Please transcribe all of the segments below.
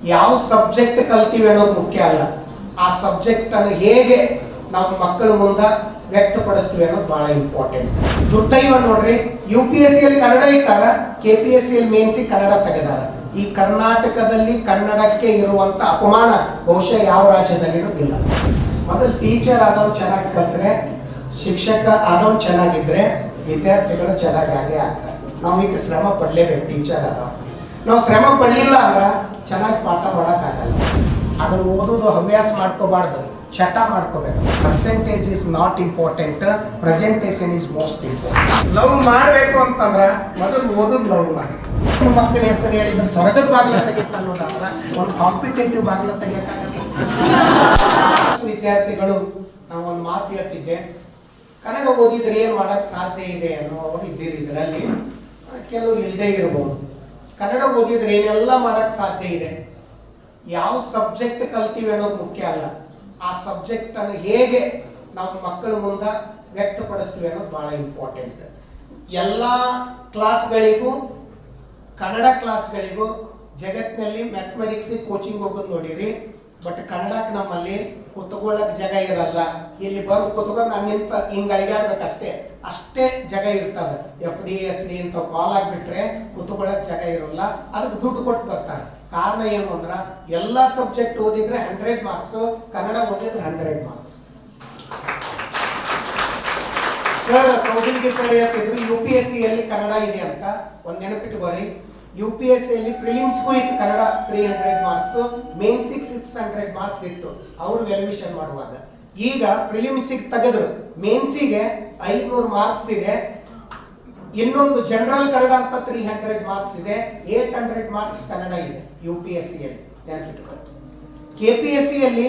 ಯಾವ ಸಬ್ಜೆಕ್ಟ್ ಕಲ್ತೀವಿ ಅನ್ನೋದು ಮುಖ್ಯ ಅಲ್ಲ, ಆ ಸಬ್ಜೆಕ್ಟ್ ಅನ್ನು ಹೇಗೆ ನಾವು ಮಕ್ಕಳ ಮುಂದೆ ವ್ಯಕ್ತಪಡಿಸ್ತೀವಿ ಅನ್ನೋದು ಬಹಳ ಇಂಪಾರ್ಟೆಂಟ್. ದುರ್ದೈವ ನೋಡ್ರಿ, UPSC ಅಲ್ಲಿ ಕನ್ನಡ ಇಟ್ಟಾರ, KPSC ಅಲ್ಲಿ ಮೇನ್ಸಿ ಕನ್ನಡ ತೆಗೆದಾರ. ಈ ಕರ್ನಾಟಕದಲ್ಲಿ ಕನ್ನಡಕ್ಕೆ ಇರುವಂತ ಅಪಮಾನ ಬಹುಶಃ ಯಾವ ರಾಜ್ಯದಲ್ಲಿನೂ ಇಲ್ಲ. ಮೊದಲು ಟೀಚರ್ ಆದವ್ರು ಚೆನ್ನಾಗಿ ಕಲ್ತ್ರೆ, ಶಿಕ್ಷಕ ಆದವ್ರು ಚೆನ್ನಾಗಿದ್ರೆ ವಿದ್ಯಾರ್ಥಿಗಳು ಚೆನ್ನಾಗಿ ಆಗೇ ಆಗ್ತಾರೆ. ನಾವು ಇಟ್ಟು ಶ್ರಮ ಪಡಲೇಬೇಕು. ಟೀಚರ್ ಆದವ್ರು ನಾವು ಶ್ರಮ ಪಡಲಿಲ್ಲ ಅಂದ್ರೆ ಚೆನ್ನಾಗಿ ಪಾಠ ಮಾಡೋಕ್ಕಾಗಲ್ಲ. ಅದನ್ನು ಓದೋದು ಹವ್ಯಾಸ ಮಾಡ್ಕೋಬಾರ್ದು, ಚಟ ಮಾಡ್ಕೋಬೇಕು. Percentage is not important, presentation is most important. Love ಮಾಡಬೇಕು ಅಂತಂದ್ರೆ ಮೊದಲು ಓದೋದು ಲವ್ ಮಾಡಿ. ಮಕ್ಕಳ ಹೆಸರು ಹೇಳಿದ್ರೆ ಸ್ವರ್ಗದ ಬಾಗಿಲ ತೆಗಿತ ಅನ್ನೋದಾದ್ರೆ ಒಂದು ಕಾಂಪಿಟೇಟಿವ್ ಬಾಗಿಲ ತೆಗಿಯಕ್ಕಾಗಲ್ಲ. ವಿದ್ಯಾರ್ಥಿಗಳು ನಾವು ಒಂದು ಮಾತು ಹೇಳ್ತಿದ್ದೆ, ಕನ್ನಡ ಓದಿದ್ರೆ ಏನು ಮಾಡಕ್ ಸಾಧ್ಯ ಇದೆ ಅನ್ನೋರು ಇದ್ದೀರಿ. ಇದರಲ್ಲಿ ಕೆಲವರು ಇಲ್ಲದೆ ಇರಬಹುದು. ಕನ್ನಡ ಓದಿದ್ರೆ ಏನೆಲ್ಲ ಮಾಡಕ್ ಸಾಧ್ಯ ಇದೆ. ಯಾವ ಸಬ್ಜೆಕ್ಟ್ ಕಲ್ತೀವಿ ಅನ್ನೋದು ಮುಖ್ಯ ಅಲ್ಲ, ಆ ಸಬ್ಜೆಕ್ಟ್ ಅನ್ನು ಹೇಗೆ ನಾವು ಮಕ್ಕಳ ಮುಂದೆ ವ್ಯಕ್ತಪಡಿಸ್ತೀವಿ ಅನ್ನೋದು ಬಹಳ ಇಂಪಾರ್ಟೆಂಟ್. ಎಲ್ಲ ಕ್ಲಾಸ್ಗಳಿಗೂ, ಕನ್ನಡ ಕ್ಲಾಸ್ಗಳಿಗೂ ಜಗತ್ತಿನಲ್ಲಿ ಮ್ಯಾಥಮೆಟಿಕ್ಸ್ ಕೋಚಿಂಗ್ ಹೋಗೋದು ನೋಡಿರಿ. ಬಟ್ ಕನ್ನಡಕ್ಕೆ ನಮ್ಮಲ್ಲಿ ಕುತ್ಕೊಳ್ಳೋಕೆ ಜಾಗ ಇರಲ್ಲ. ಇಲ್ಲಿ ಬಂದು ಕುತ್ಕೊಂಡು ನಾನು ನಿಂತ ಹಿಂಗೆ ಅಳಿಗಾಡ್ಬೇಕಷ್ಟೇ, ಅಷ್ಟೇ ಜಾಗ ಇರ್ತದೆ. FD SD ಅಂತ ಕಾಲ್ ಆಗಿಬಿಟ್ರೆ ಕುತ್ಕೊಳ್ಳೋಕೆ ಜಾಗ ಇರೋಲ್ಲ. ಅದಕ್ಕೆ ದುಡ್ಡು ಕೊಟ್ಟು ಬರ್ತಾರೆ. ಕಾರಣ ಏನು ಅಂದ್ರೆ ಎಲ್ಲ ಸಬ್ಜೆಕ್ಟ್ ಓದಿದ್ರೆ 100 ಮಾರ್ಕ್ಸು, ಕನ್ನಡ ಓದಿದ್ರೆ 100 ಮಾರ್ಕ್ಸ್. ಸರ್ ಕೌಶಲ್ಗೆ ಸರ್ ಹೇಳ್ತಿದ್ರು UPSC ಅಲ್ಲಿ ಕನ್ನಡ ಇದೆ ಅಂತ. ಒಂದು ನೆನಪಿಟ್ಕೋರಿ, UPSC ಅಲ್ಲಿ ಪ್ರಿಲಿಮ್ಸ್ಗೂ ಇತ್ತು ಕನ್ನಡ 300 ಮಾರ್ಕ್ಸ್, ಮೇನ್ಸಿಗೆ 600 ಮಾರ್ಕ್ಸ್ ಇತ್ತು ಅವ್ರು ವ್ಯಾಲ್ಯೂಯೇಷನ್ ಮಾಡುವಾಗ. ಈಗ ಪ್ರಿಲಿಮ್ಸಿಗೆ ತೆಗೆದ್ರು, ಮೇನ್ಸಿಗೆ 500 ಮಾರ್ಕ್ಸ್ ಇದೆ. ಇನ್ನೊಂದು ಜನರಲ್ ಕನ್ನಡ ಅಂತ 300 ಮಾರ್ಕ್ಸ್ ಇದೆ. 800 ಮಾರ್ಕ್ಸ್ ಕನ್ನಡ ಇದೆ UPSC ಅಲ್ಲಿ, ನೆನಪಿಟ್ಕೊಳ್ಳಿ. KPSC ಅಲ್ಲಿ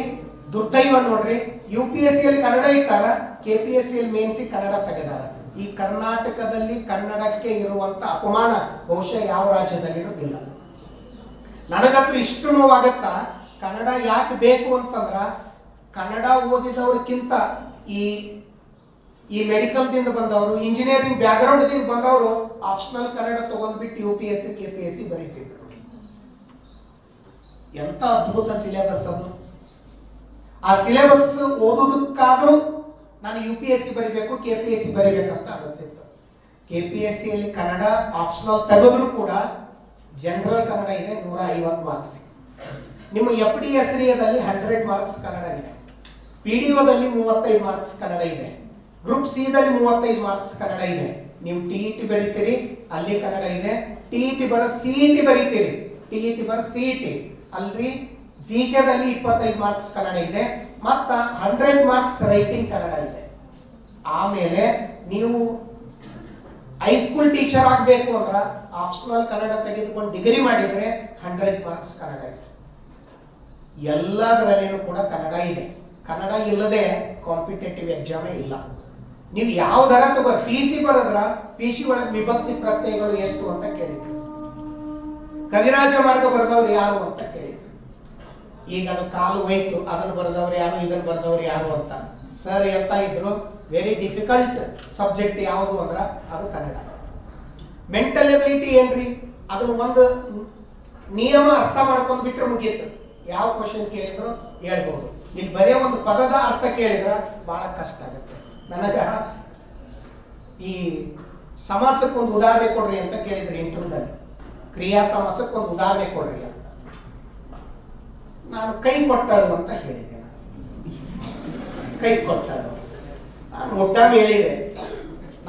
ದುರ್ದೈವ ನೋಡ್ರಿ, UPSC ಅಲ್ಲಿ ಕನ್ನಡ ಇಟ್ಟಾರ, KPSC ಅಲ್ಲಿ ಮೇನ್ಸಿ ಕನ್ನಡ ತೆಗೆದಾರ. ಈ ಕರ್ನಾಟಕದಲ್ಲಿ ಕನ್ನಡಕ್ಕೆ ಇರುವಂತ ಅಪಮಾನ ಬಹುಶಃ ಯಾವ ರಾಜ್ಯದಲ್ಲಿನೂ ಇಲ್ಲ. ನನಗಂತೂ ಇಷ್ಟು ನೋವಾಗತ್ತಾ. ಕನ್ನಡ ಯಾಕೆ ಬೇಕು ಅಂತಂದ್ರ, ಕನ್ನಡ ಓದಿದವ್ರಕ್ಕಿಂತ ಈ ಮೆಡಿಕಲ್ದಿಂದ ಬಂದವರು, ಇಂಜಿನಿಯರಿಂಗ್ ಬ್ಯಾಕ್ಗ್ರೌಂಡ್ ದಿಂದ ಬಂದವರು ಆಪ್ಷನಲ್ ಕನ್ನಡ ತಗೊಂಡ್ಬಿಟ್ಟು UPSC KPSC ಬರೀತಿದ್ರು. ಎಂತ ಅದ್ಭುತ ಸಿಲೆಬಸ್ ಅದು. ಆ ಸಿಲೆಬಸ್ ಓದೋದಕ್ಕಾದ್ರೂ ನಾನು UPSC ಬರಿಬೇಕು, KPSC ಬರಿಬೇಕಂತ ಅನಿಸ್ತಿತ್ತು. KPSC ಅಲ್ಲಿ ಕನ್ನಡ ಆಪ್ಷನಲ್ ತೆಗೆದ್ರು ಕೂಡ ಜನರಲ್ ಕನ್ನಡ ಇದೆ 150 ಮಾರ್ಕ್ಸ್. ನಿಮ್ಮ FD SD ದಲ್ಲಿ 100 ಮಾರ್ಕ್ಸ್ ಕನ್ನಡ ಇದೆ. PDO ದಲ್ಲಿ 35 ಮಾರ್ಕ್ಸ್ ಕನ್ನಡ ಇದೆ. ಗ್ರೂಪ್ C ದಲ್ಲಿ 35 ಮಾರ್ಕ್ಸ್ ಕನ್ನಡ ಇದೆ. ನೀವು TET ಬರೀತೀರಿ, ಅಲ್ಲಿ ಕನ್ನಡ ಇದೆ. TET ಬರ CET ಬರೀತೀರಿ, TET ಬರ CET ಅಲ್ರಿ. GK ದಲ್ಲಿ 25 ಮಾರ್ಕ್ಸ್ ಕನ್ನಡ ಇದೆ. ಮತ್ತ 100 ಮಾರ್ಕ್ಸ್ ರೈಟಿಂಗ್ ಕನ್ನಡ ಇದೆ. ಆಮೇಲೆ ನೀವು ಹೈಸ್ಕೂಲ್ ಟೀಚರ್ ಆಗಬೇಕು ಅಂದ್ರ ಆಪ್ಷನಲ್ ಕನ್ನಡ ತೆಗೆದುಕೊಂಡು ಡಿಗ್ರಿ ಮಾಡಿದ್ರೆ 100 ಮಾರ್ಕ್ಸ್ ಕನ್ನಡ ಇದೆ. ಎಲ್ಲದರಲ್ಲಿನೂ ಕೂಡ ಕನ್ನಡ ಇದೆ. ಕನ್ನಡ ಇಲ್ಲದೆ ಕಾಂಪಿಟೇಟಿವ್ ಎಕ್ಸಾಮೇ ಇಲ್ಲ. ನೀವು ಯಾವ್ದಾರ ತಗೋ, PC ಬರೋದ್ರ PC ಒಳಗೆ ವಿಭಕ್ತಿ ಪ್ರತ್ಯಯಗಳು ಎಷ್ಟು ಅಂತ ಕೇಳಿದ್ರು. ಕವಿರಾಜ ಮಾರ್ಗ ಬರೆದವ್ರು ಯಾರು ಅಂತ ಕೇಳಿದ್ರು. ಈಗ ಅದು ಕಾಲು ಹೋಯ್ತು, ಅದನ್ನು ಬರೆದವ್ರು ಯಾರು, ಇದನ್ನು ಬರೆದವ್ರು ಯಾರು ಅಂತ. ಸರ್ ಹೇಳ್ತಾ ಇದ್ರು, ವೆರಿ ಡಿಫಿಕಲ್ಟ್ ಸಬ್ಜೆಕ್ಟ್ ಯಾವುದು ಅಂದ್ರ ಅದು ಕನ್ನಡ. ಮೆಂಟಲ್ ಎಬಿಲಿಟಿ ಏನ್ರಿ, ಅದನ್ನು ಒಂದು ನಿಯಮ ಅರ್ಥ ಮಾಡ್ಕೊಂಡು ಬಿಟ್ರೆ ಮುಗೀತು. ಯಾವ ಕ್ವಶನ್ ಕೇಳಿದ್ರು ಹೇಳ್ಬೋದು. ಇಲ್ಲಿ ಬರೀ ಒಂದು ಪದದ ಅರ್ಥ ಕೇಳಿದ್ರ ಬಹಳ ಕಷ್ಟ ಆಗುತ್ತೆ. ನನಗ ಈ ಸಮಾಸಕ್ಕೊಂದು ಉದಾಹರಣೆ ಕೊಡ್ರಿ ಅಂತ ಕೇಳಿದ್ರು ಇಂಟರ್ವ್ಯೂದಲ್ಲಿ. ಕ್ರಿಯಾ ಸಮಾಸಕ್ಕೆ ಒಂದು ಉದಾಹರಣೆ ಕೊಡ್ರಿ ಅಂತ. ನಾನು ಕೈ ಕೊಟ್ಟಳು ಅಂತ ಹೇಳಿದೆ. ಕೈ ಕೊಟ್ಟಳು ನಾನು ಮುದ್ದಾಮಿ ಹೇಳಿದೆ.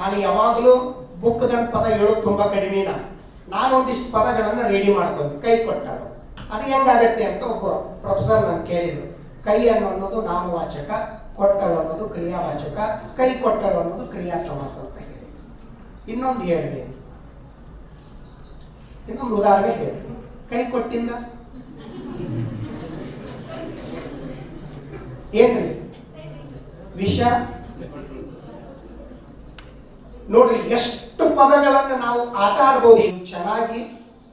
ನಾನು ಯಾವಾಗಲೂ ಬುಕ್ದಂತ ಪದ ಹೇಳೋದು ತುಂಬಾ ಕಡಿಮೆ. ನಾನು ಒಂದಿಷ್ಟು ಪದಗಳನ್ನ ರೆಡಿ ಮಾಡ್ಕೊಂಡು ಕೈ ಕೊಟ್ಟಳು ಅದು ಹೆಂಗಾಗತ್ತೆ ಅಂತ ಒಬ್ಬ ಪ್ರೊಫೆಸರ್ ನಾನು ಕೇಳಿದ್ರು. ಕೈ ಅನ್ನೋದು ನಾಮವಾಚಕ, ಕೊಟ್ಟಳು ಅನ್ನೋದು ಕ್ರಿಯಾವಾಚಕ, ಕೈ ಕೊಟ್ಟಳು ಅನ್ನೋದು ಕ್ರಿಯಾ ಸಮಾಸ ಅಂತ ಹೇಳಿ. ಇನ್ನೊಂದು ಹೇಳಿ, ಇನ್ನೊಂದು ಉದಾಹರಣೆ ಹೇಳಿ. ಕೈ ಕೊಟ್ಟಿಂದ ಏನ್ರಿ? ವಿಷ. ನೋಡ್ರಿ ಎಷ್ಟು ಪದಗಳನ್ನ ನಾವು ಆಟ ಆಡ್ಬೋದು. ಚೆನ್ನಾಗಿ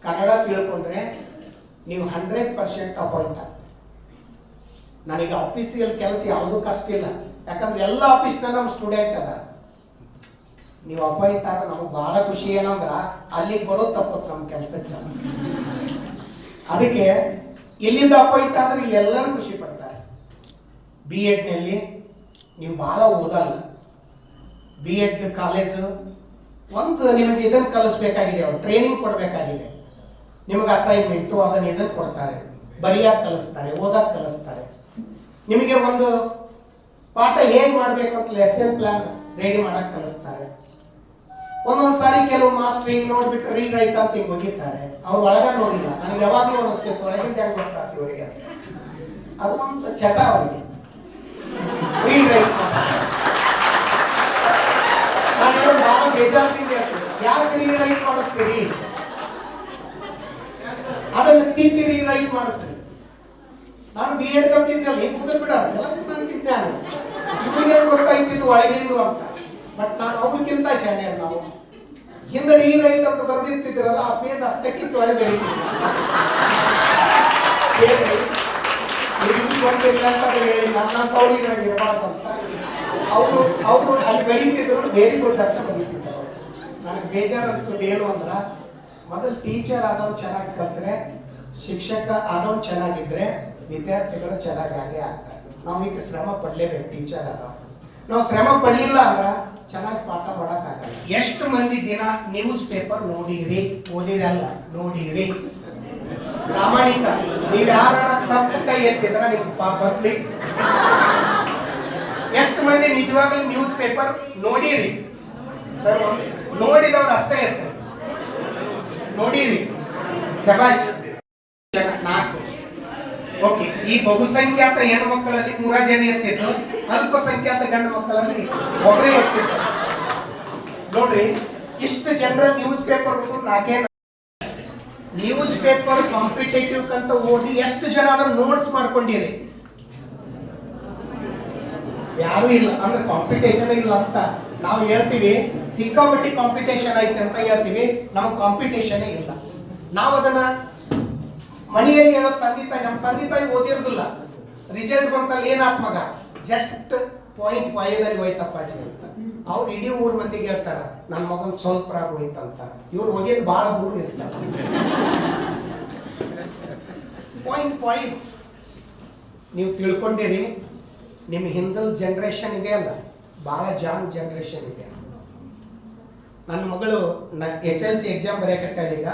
ಕನ್ನಡ ತಿಳ್ಕೊಂಡ್ರೆ ನೀವು 100% ಅಪಾಯಿಂಟ್. ನನಗೆ ಆಫೀಸಿಯಲ್ ಕೆಲಸ ಯಾವುದೂ ಕಷ್ಟ ಇಲ್ಲ, ಯಾಕಂದ್ರೆ ಎಲ್ಲ ಆಫೀಸ್ನ ನಮ್ಮ ಸ್ಟೂಡೆಂಟ್ ಅದ. ನೀವು ಅಪಾಯಿಂಟ್ ಆದ್ರೆ ನಮಗೆ ಬಹಳ ಖುಷಿ. ಏನಂದ್ರ ಅಲ್ಲಿಗೆ ಬರೋದು ತಪ್ಪತ್ತು ನಮ್ಮ ಕೆಲಸಕ್ಕೆ. ಅದಕ್ಕೆ ಎಲ್ಲಿಂದ ಅಪಾಯಿಂಟ್ ಆದ್ರೆ ಎಲ್ಲರೂ ಖುಷಿ ಪಡ್ತಾರೆ. ಬಿ ಎಡ್ನಲ್ಲಿ ನೀವು ಭಾಳ ಓದಲ್ಲ, ಬಿ ಎಡ್ ಕಾಲೇಜು ಒಂದು ನಿಮಗೆ ಇದನ್ನು ಕಲಿಸ್ಬೇಕಾಗಿದೆ, ಅವ್ರು ಟ್ರೈನಿಂಗ್ ಕೊಡಬೇಕಾಗಿದೆ. ನಿಮಗೆ ಅಸೈನ್ಮೆಂಟು ಅದನ್ನು ಇದನ್ನು ಕೊಡ್ತಾರೆ, ಬರೆಯಕ್ಕೆ ಕಲಿಸ್ತಾರೆ, ಓದಕ್ಕೆ ಕಲಿಸ್ತಾರೆ. ನಿಮಗೆ ಒಂದು ಪಾಠ ಹೇಗೆ ಮಾಡಬೇಕು ಅಂತ ಲೆಸನ್ ಪ್ಲಾನ್ ರೆಡಿ ಮಾಡಕ್ಕೆ ಕಲಿಸ್ತಾರೆ. ಒಂದೊಂದು ಸಾರಿ ಕೆಲವು ಮಾಸ್ಟರ್ ಹಿಂಗೆ ನೋಡ್ಬಿಟ್ಟು ರೀರೈಟ್ ಅಂತ ಹಿಂಗೆ ಹೋಗಿರ್ತಾರೆ, ಅವ್ರು ಒಳಗ ನೋಡಿಲ್ಲ. ನನಗೆ ಯಾವಾಗಲೂ ಅನಿಸ್ಬೇಕು ಒಳಗಿಂದ ಹೆಂಗೆ ಗೊತ್ತಾಗ್ತಿ ಇವರಿಗೆ, ಅದು ಒಂದು ಚಟ ಅವರಿಗೆ ರೀರೈಟ್. ನಾನು ಭಾಳ ಬೇಜಾರ್ತಿದ್ದೆ, ಯಾಕೆ ರೀರೈಟ್ ಮಾಡಿಸ್ತೀರಿ, ಅದನ್ನು ತಿಂದು ರೀರೈಟ್ ಮಾಡಿಸ್ರಿ. ನಾನು ಬಿ ಎಡ್ ಕಲ್ತಿದ್ದೆಲ್ಲ ಈಗ ಮುಗಿದ್ ಬಿಡ ಎಲ್ಲ ನಾನು ತಿಂದೆ, ಇವರಿಗೆ ಗೊತ್ತಾಯ್ತಿದ್ದು ಒಳಗಿಂದು ಅಂತ. ಬಟ್ ನಾನು ಅವ್ರಿಗಿಂತ ಶಾನ್ಯರು. ನಾವು ಹಿಂದೆ ರೀರೈಟ್ ಅಂತ ಬರ್ದಿರ್ತಿದ್ರಲ್ಲ, ಆ ಪೇಜ್ ಅಷ್ಟಕ್ಕಿಂತ ಒಳಗೆ ಗೊತ್ತಿಲ್ಲ ಅಂತ ಹೇಳಿ ನನ್ನಂತ ಅವ್ರಿಗೆ ಇರಬಾರ್ದಂತ ಅವರು ಅಲ್ಲಿ ಬರೀತಿದ್ರು, ವೆರಿ ಗುಡ್ ಅಂತ ಬರೀತಿದ್ರು. ನನಗೆ ಬೇಜಾರು ಅನ್ಸೋದು ಏನು ಅಂದ್ರ, ಮೊದಲು ಟೀಚರ್ ಆದವ್ನು ಚೆನ್ನಾಗಿ ಕಲ್ತ್ರೆ, ಶಿಕ್ಷಕ ಆದವ್ನು ಚೆನ್ನಾಗಿದ್ರೆ ವಿದ್ಯಾರ್ಥಿಗಳು ಚೆನ್ನಾಗೇ ಆಗ್ತಾರೆ. ನಾವು ಇಟ್ಟು ಶ್ರಮ ಪಡಲೇಬೇಕು. ಟೀಚರ್ ಆದವ್ ನಾವು ಶ್ರಮ ಪಡಲಿಲ್ಲ ಅಂದ್ರೆ ಚೆನ್ನಾಗಿ ಪಾಠ ಮಾಡೋಕ್ಕಾಗಲ್ಲ. ಎಷ್ಟು ಮಂದಿ ದಿನ ನ್ಯೂಸ್ ಪೇಪರ್ ನೋಡಿರಿ, ಓದಿರಲ್ಲ, ನೋಡಿರಿ? ಪ್ರಾಮಾಣಿಕ ನೀವು ಯಾರ ತಪ್ಪು ಕೈ ಎತ್ತಿದ್ರ ನಿಮ್ಗೆ ಬರ್ಲಿ. ಎಷ್ಟು ಮಂದಿ ನಿಜವಾಗ್ಲೂ ನ್ಯೂಸ್ ಪೇಪರ್ ನೋಡಿರಿ? ಸರ್, ನೋಡಿದವ್ರು ಅಷ್ಟೇ ಎತ್ತಾರೆ, ನೋಡಿರಿ, ಶಬಾಷ್. 4 ಓಕೆ. ಈ ಬಹುಸಂಖ್ಯಾತ ಹೆಣ್ಣು ಮಕ್ಕಳಲ್ಲಿ 3 ಜನ ಎತ್ತಿದ್ದು, ಅಲ್ಪಸಂಖ್ಯಾತ ಗಂಡು ಮಕ್ಕಳಲ್ಲಿ 1 ಎತ್ತಿದ್ದು. ನೋಡ್ರಿ, ಇಷ್ಟು general news paper 4 news paper competitive ಅಂತ ಓದಿ ಎಷ್ಟು ಜನ ಅದನ್ನ ನೋಟ್ಸ್ ಮಾಡ್ಕೊಂಡಿರಿ? ಯಾರು ಇಲ್ಲ. ಅಂದ್ರೆ ಕಾಂಪಿಟೇಷನ್ ಇಲ್ಲ ಅಂತ ನಾವು ಹೇಳ್ತೀವಿ, ಸಿಕ್ಕಾಪಟ್ಟಿ ಕಾಂಪಿಟೇಷನ್ ಐತೆ ಅಂತ ಹೇಳ್ತೀವಿ, ನಮಗೆ ಕಾಂಪಿಟೇಷನ್ ಇಲ್ಲ. ನಾವು ಅದನ್ನ ಮನೆಯಲ್ಲಿ ಹೇಳೋ ತಂದೆ ತಾಯಿ, ನಮ್ಮ ತಂದೆ ತಾಯಿ ಓದಿರೋದಿಲ್ಲ. ರಿಸಲ್ಟ್ ಬಂತಲ್ಲಿ ಏನಾತ್ ಮಗ, ಜಸ್ಟ್ .5ದಲ್ಲಿ ಹೋಯ್ತಪ್ಪಾಜಿ ಅಂತ. ಅವ್ರು ಇಡೀ ಊರ್ ಮಂದಿಗೆ ಹೇಳ್ತಾರ, ನನ್ನ ಮಗನ್ ಸ್ವಲ್ಪ ಹೋಯ್ತಂತ. ಇವ್ರು ಹೋಗಿದ್ದು ಬಹಳ ದೂರ ಇರ್ತಾರೆ. .5 ನೀವು ತಿಳ್ಕೊಂಡಿರಿ. ನಿಮ್ಮ ಹಿಂದಲ್ ಜನರೇಷನ್ ಇದೆ ಅಲ್ಲ, ಬಹಳ ಜಾನ್ ಜನರೇಷನ್ ಇದೆ. ನನ್ನ ಮಗಳು SLC ಎಕ್ಸಾಮ್ ಬರೆಯಕತ್ತಾಳೆ. ಈಗ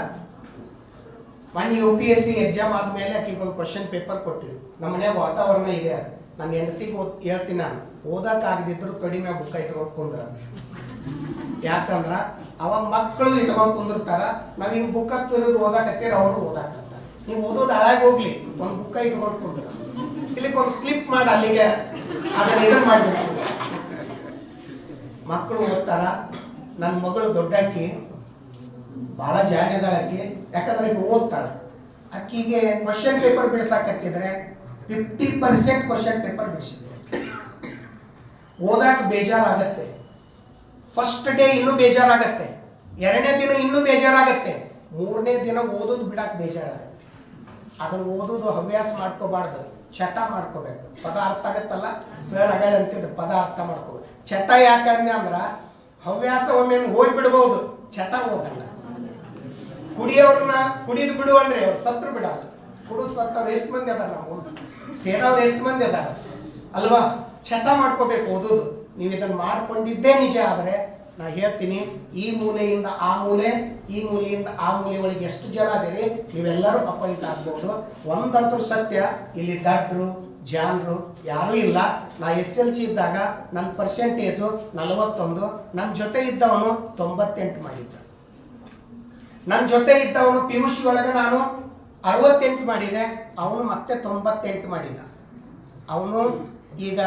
ಮೊನ್ನೆ UPSC ಎಕ್ಸಾಮ್ ಆದ್ಮೇಲೆ ಆಕೆಗೆ ಒಂದು ಕ್ವಶನ್ ಪೇಪರ್ ಕೊಟ್ಟಿವಿ. ನಮ್ಮ ಮನ್ಯಾಗ ವಾತಾವರಣ ಇದೆ ಅದು. ನನ್ನ ಹೆಂಡತಿಗೆ ಹೇಳ್ತೀನಿ, ನಾನು ಓದಕ್ಕಾಗದಿದ್ರು ತೊಡಿ ಮ್ಯಾಗ ಬುಕ್ಕ ಇಟ್ಕೊಂಡು ಕುಂದ್ರ. ಯಾಕಂದ್ರ ಅವಾಗ ಮಕ್ಕಳು ಇಟ್ಕೊಂಡು ಕುಂದಿರ್ತಾರ, ನಾವ್ ಹಿಂಗ್ ಬುಕ್ಕ ತಿರುದು ಓದಾಕತ್ತೀರ, ಅವರು ಓದಾಕತ್ತಾರ. ನೀವು ಓದೋದು ಹಾಳಾಗಿ ಹೋಗ್ಲಿ, ಒಂದು ಬುಕ್ಕ ಇಟ್ಕೊಂಡು ಕುಂದ್ರ. ಇಲ್ಲಿ ಒಂದು ಕ್ಲಿಪ್ ಮಾಡಿ ಅಲ್ಲಿಗೆ ಅದನ್ನ ಇದನ್ನ ಮಾಡ್ಬೇಕು. ಮಕ್ಕಳು ಓದ್ತಾರ. ನನ್ನ ಮಗಳು ದೊಡ್ಡಕ್ಕಿ ಬಹಳ ಜಾಣ್ಯದಾಳಕ್ಕಿ, ಯಾಕಂದ್ರೆ ಈಗ ಓದ್ತಾಳ. ಅಕ್ಕಿಗೆ ಕ್ವಶನ್ ಪೇಪರ್ ಬಿಡಿಸಾಕತ್ತಿದ್ರೆ 50% ಕ್ವಶನ್ ಪೇಪರ್ ಬಿಡಿಸಿದೆ. ಓದಾಕ ಬೇಜಾರಾಗತ್ತೆ. ಫಸ್ಟ್ ಡೇ ಇನ್ನೂ ಬೇಜಾರಾಗತ್ತೆ, 2ನೇ ದಿನ ಇನ್ನೂ ಬೇಜಾರಾಗತ್ತೆ, 3ನೇ ದಿನ ಓದೋದು ಬಿಡಾಕ್ ಬೇಜಾರಾಗತ್ತೆ. ಅದನ್ನು ಓದೋದು ಹವ್ಯಾಸ ಮಾಡ್ಕೋಬಾರ್ದು, ಚಟ ಮಾಡ್ಕೋಬೇಕು. ಪದ ಅರ್ಥ ಆಗತ್ತಲ್ಲ ಸರ್ ಅಗಳ ಅಂತಿದ್ರು, ಪದ ಅರ್ಥ ಮಾಡ್ಕೋಬೇಕು. ಚಟ ಯಾಕಂದ್ರೆ ಅಂದ್ರ ಹವ್ಯಾಸ ಒಮ್ಮೆ ಹೋಗ್ಬಿಡ್ಬಹುದು, ಚಟ ಹೋಗಲ್ಲ. ಕುಡಿಯೋರ್ನ ಕುಡಿದು ಬಿಡು ಅಂದ್ರೆ ಅವ್ರು ಸತ್ರು ಬಿಡಲ್ಲ. ಕುಡಿದು ಸತ್ತವ್ರು ಎಷ್ಟು ಮಂದಿ ಅದಾರ, ನಾವು ಸೇರವ್ರು ಎಷ್ಟು ಮಂದಿ ಅದಾರ ಅಲ್ವಾ? ಚಟ ಮಾಡ್ಕೋಬೇಕು ಓದೋದು. ನೀವು ಇದನ್ನು ಮಾಡ್ಕೊಂಡಿದ್ದೇ ನಿಜ. ಆದರೆ ನಾ ಹೇಳ್ತೀನಿ, ಈ ಮೂಲೆಯಿಂದ ಆ ಮೂಲೆ, ಈ ಮೂಲೆಯಿಂದ ಆ ಮೂಲೆ ಒಳಗೆ ಎಷ್ಟು ಜನ ಅದಿರಿ, ನೀವೆಲ್ಲರೂ ಅಪಾಯಿಂಟ್ ಆಗ್ಬೋದು. ಒಂದಂತೂ ಸತ್ಯ, ಇಲ್ಲಿ ದಡ್ರು ಜಾನ್ರು ಯಾರೂ ಇಲ್ಲ. ನಾ SLC ಇದ್ದಾಗ ನನ್ನ ಪರ್ಸೆಂಟೇಜು 41, ನನ್ನ ಜೊತೆ ಇದ್ದವನು 98 ಮಾಡಿದ್ದ. ನನ್ನ ಜೊತೆ ಇದ್ದವನು PUC ಒಳಗೆ ನಾನು 68 ಮಾಡಿದೆ, ಅವನು ಮತ್ತೆ 98 ಮಾಡಿದ. ಅವನು ಈಗ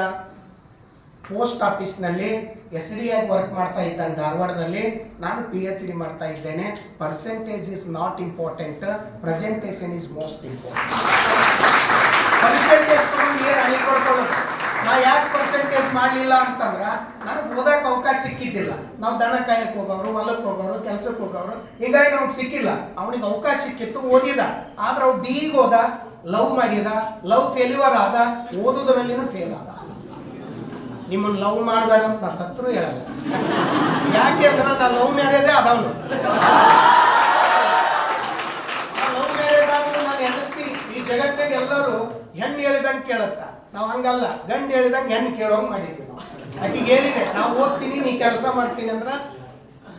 ಪೋಸ್ಟ್ ಆಫೀಸ್ನಲ್ಲಿ SDI ವರ್ಕ್ ಮಾಡ್ತಾ ಇದ್ದಾನೆ ಧಾರವಾಡದಲ್ಲಿ. ನಾನು PhD ಮಾಡ್ತಾ ಇದ್ದೇನೆ. Percentage is not important, presentation is most important. Percentage ತಗೊಂಡು ಏನು ಅಳಿಕೊಡ್ಕೊಳ್ಳೋದು? ನಾ ಯಾಕೆ ಪರ್ಸೆಂಟೇಜ್ ಮಾಡಲಿಲ್ಲ ಅಂತಂದ್ರೆ ನನಗೆ ಓದಕ್ಕೆ ಅವಕಾಶ ಸಿಕ್ಕಿದ್ದಿಲ್ಲ. ನಾವು ದನ ಕಾಯಕ್ಕೆ ಹೋಗೋರು, ಹೊಲಕ್ಕೆ ಹೋಗೋರು, ಕೆಲಸಕ್ಕೆ ಹೋಗೋರು, ಹೀಗಾಗಿ ನಮಗೆ ಸಿಕ್ಕಿಲ್ಲ. ಅವನಿಗೆ ಅವಕಾಶ ಸಿಕ್ಕಿತ್ತು, ಓದಿದ. ಆದ್ರೆ ಅವ್ನು BE ಹೋದ, ಲವ್ ಮಾಡಿದ, ಲವ್ ಫೇಲ್ಯೂರ್ ಆದ, ಓದೋದ್ರಲ್ಲಿನೂ ಫೇಲ್ ಆದ. ನಿಮ್ಮನ್ನು ಲವ್ ಮಾಡಬೇಡ ಅಂತ ನಾ ಸತ್ರು ಹೇಳಲ್ಲ. ಯಾಕೆ ಅಂದ್ರೆ ನಾ ಲವ್ ಮ್ಯಾರೇಜೇ ಆದವನು. ಲವ್ ಮ್ಯಾರೇಜ್ ಆದ್ರೂ ನಾನು ಹೆಂಡತಿ ಈ ಜಗತ್ತಿಗೆ ಎಲ್ಲರೂ ಹೆಣ್ಣು ಹೇಳಿದಂಗೆ ಕೇಳುತ್ತಾ, ನಾವು ಹಂಗಲ್ಲ, ಗಂಡು ಹೇಳಿದಂಗೆ ಹೆಣ್ಣು ಕೇಳೋಂಗೆ ಮಾಡಿದ್ವಿ ನಾವು. ಆಕಿಗೆ ಹೇಳಿದೆ, ನಾವು ಓದ್ತೀನಿ, ನೀ ಕೆಲಸ ಮಾಡ್ತೀನಿ ಅಂದ್ರೆ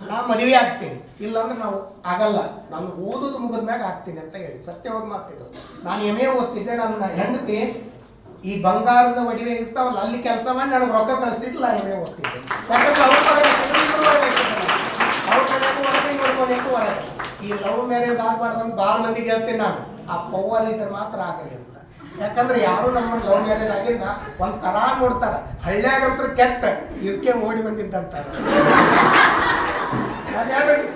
ನಾ ಮದುವೆ ಆಗ್ತೀನಿ, ಇಲ್ಲಾಂದ್ರೆ ನಾವು ಆಗಲ್ಲ, ನಾನು ಓದೋದು ಮುಗಿದ ಮ್ಯಾಗ ಆಗ್ತೀನಿ ಅಂತ ಹೇಳಿ ಸತ್ಯವಾಗಿ ಮಾತಿದ್ದು. ನಾನು MA ಓದ್ತಿದ್ದೆ, ನನ್ನ ಹೆಂಡತಿ ಈ ಬಂಗಾರದ ಒಡವೆ ಇರ್ತಾವಲ್ಲ ಅಲ್ಲಿ ಕೆಲಸ ಮಾಡಿ ನನಗೆ ರೊಕ್ಕ ಕಳಿಸ್ತಿದ್ದಿಲ್ಲ, MA ಓದ್ತಿದ್ದೆ. ಯಾಕಂದ್ರೆ ಈ ಲವ್ ಮ್ಯಾರೇಜ್ ಆಗ್ಬಾರ್ದು ಅಂತ ಭಾಳ ಮಂದಿಗೆ ಹೇಳ್ತೀನಿ ನಾನು. ಆ ಪವರ್ ಇದ್ರೆ ಮಾತ್ರ ಆಗಲಿ ಅಂತ. ಯಾಕಂದ್ರೆ ಯಾರು ನಮ್ಮ ಲವ್ ಮ್ಯಾರೇಜ್ ಆಗಿಂದ ಒಂಥರ ನೋಡ್ತಾರ, ಹಳ್ಳಿಯಾಗಂತೂ ಕೆಟ್ಟ ಇದಕ್ಕೆ ಓಡಿ ಬಂದಿದ್ದಂತಾರ.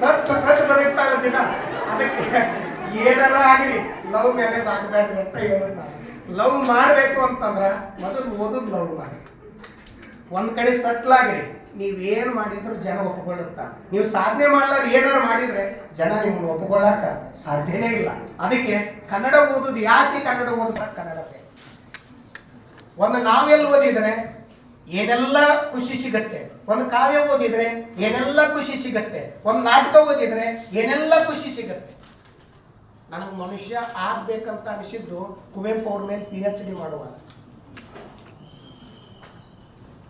ಸತ್ ಬದುಕ್ತಾ ಇದ್ದೀನ, ಅದಕ್ಕೆ ಏನಾರ ಆಗಲಿ ಲವ್ ಮ್ಯಾರೇಜ್ ಆಗಬೇಡ್ರಿ ಅಂತ ಹೇಳೋದು ನಾನು. ಲವ್ ಮಾಡಬೇಕು ಅಂತಂದ್ರೆ ಮೊದಲು ಓದೋದು ಲವ್ ಮಾಡಿ, ಒಂದ್ ಕಡೆ ಸೆಟ್ಲ್ ಆಗ್ರಿ. ನೀವೇನು ಮಾಡಿದ್ರು ಜನ ಒಪ್ಪಿಕೊಳ್ಳುತ್ತ. ನೀವು ಸಾಧನೆ ಮಾಡ್ಲಾರ ಏನಾರು ಮಾಡಿದ್ರೆ ಜನ ನಿಮ್ಮನ್ನು ಒಪ್ಪಿಕೊಳ್ಳಾಕ ಸಾಧ್ಯನೇ ಇಲ್ಲ. ಅದಕ್ಕೆ ಕನ್ನಡ ಓದೋದು ಯಾಕೆ ಕನ್ನಡ ಓದ ಕನ್ನಡ ಒಂದು ನಾವೆಲ್ಲ ಓದಿದ್ರೆ ಏನೆಲ್ಲ ಖುಷಿ ಸಿಗತ್ತೆ, ಒಂದು ಕಾವ್ಯ ಓದಿದ್ರೆ ಏನೆಲ್ಲ ಖುಷಿ ಸಿಗತ್ತೆ, ಒಂದು ನಾಟಕ ಓದಿದ್ರೆ ಏನೆಲ್ಲ ಖುಷಿ ಸಿಗತ್ತೆ. ನನಗೆ ಮನುಷ್ಯ ಆಗ್ಬೇಕಂತ ಅನಿಸಿದ್ದು ಕುವೆಂಪು ಅವ್ರ ಮೇಲೆ PhD ಮಾಡುವಾಗ.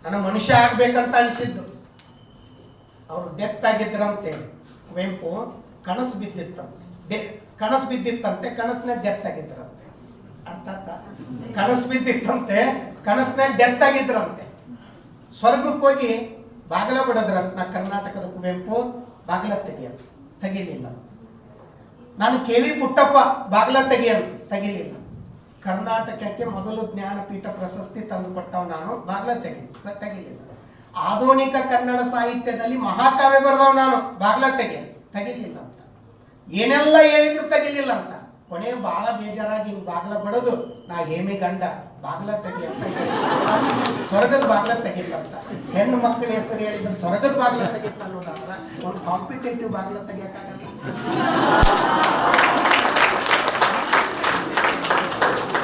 ನನ್ನ ಮನುಷ್ಯ ಆಗ್ಬೇಕಂತ ಅನಿಸಿದ್ದು. ಅವರು ಡೆತ್ ಆಗಿದ್ರಂತೆ, ಕುವೆಂಪು ಕನಸು ಬಿದ್ದಿತ್ತಂತೆ, ಕನಸಿನ ಡೆತ್ ಆಗಿದ್ರಂತೆ. ಅರ್ಥ ಕನಸು ಬಿದ್ದಿತ್ತಂತೆ, ಕನಸಿನ ಡೆತ್ ಆಗಿದ್ರಂತೆ. ಸ್ವರ್ಗಕ್ಕೆ ಹೋಗಿ ಬಾಗಿಲ ಬಿಡೋದ್ರಂತ. ನಾ ಕರ್ನಾಟಕದ ಕುವೆಂಪು ಬಾಗಿಲ ತೆಗಿಲಿಲ್ಲ. ನಾನು KV ಪುಟ್ಟಪ್ಪ ಬಾಗಿಲ ತೆಗಿಲಿಲ್ಲ. ಕರ್ನಾಟಕಕ್ಕೆ ಮೊದಲು ಜ್ಞಾನಪೀಠ ಪ್ರಶಸ್ತಿ ತಂದು ಕೊಟ್ಟವ ನಾನು, ಬಾಗಿಲ ತೆಗಿಲಿಲ್ಲ. ಆಧುನಿಕ ಕನ್ನಡ ಸಾಹಿತ್ಯದಲ್ಲಿ ಮಹಾಕಾವ್ಯ ಬರೆದವ ನಾನು, ಬಾಗಿಲ ತೆಗಿಲಿಲ್ಲ ಅಂತ. ಏನೆಲ್ಲ ಹೇಳಿದ್ರು ತೆಗಿಲಿಲ್ಲ ಅಂತ. ಕೊನೆ ಬಹಳ ಬೇಜಾರಾಗಿ ಹಿಂಗ್ ಬಾಗಿಲ ಬಡದು, ನಾ ಹೇಮಿ ಗಂಡ ಬಾಗಿಲ ತೆಗಿ ಅಂತ, ಸ್ವರ್ಗದ ಬಾಗಿಲ ತೆಗಿಲ್ಲಂತ. ಹೆಣ್ಣು ಮಕ್ಕಳ ಹೆಸರು ಹೇಳಿದ್ರು ಸ್ವರ್ಗದ ಬಾಗಿಲ ತೆಗಿತ್ತ ಅನ್ನೋದಾದ್ರ ಒಂದು ಕಾಂಪಿಟೇಟಿವ್ ಬಾಗಿಲ ತೆಗಿಯಕ್ಕಾಗಲ್ಲ.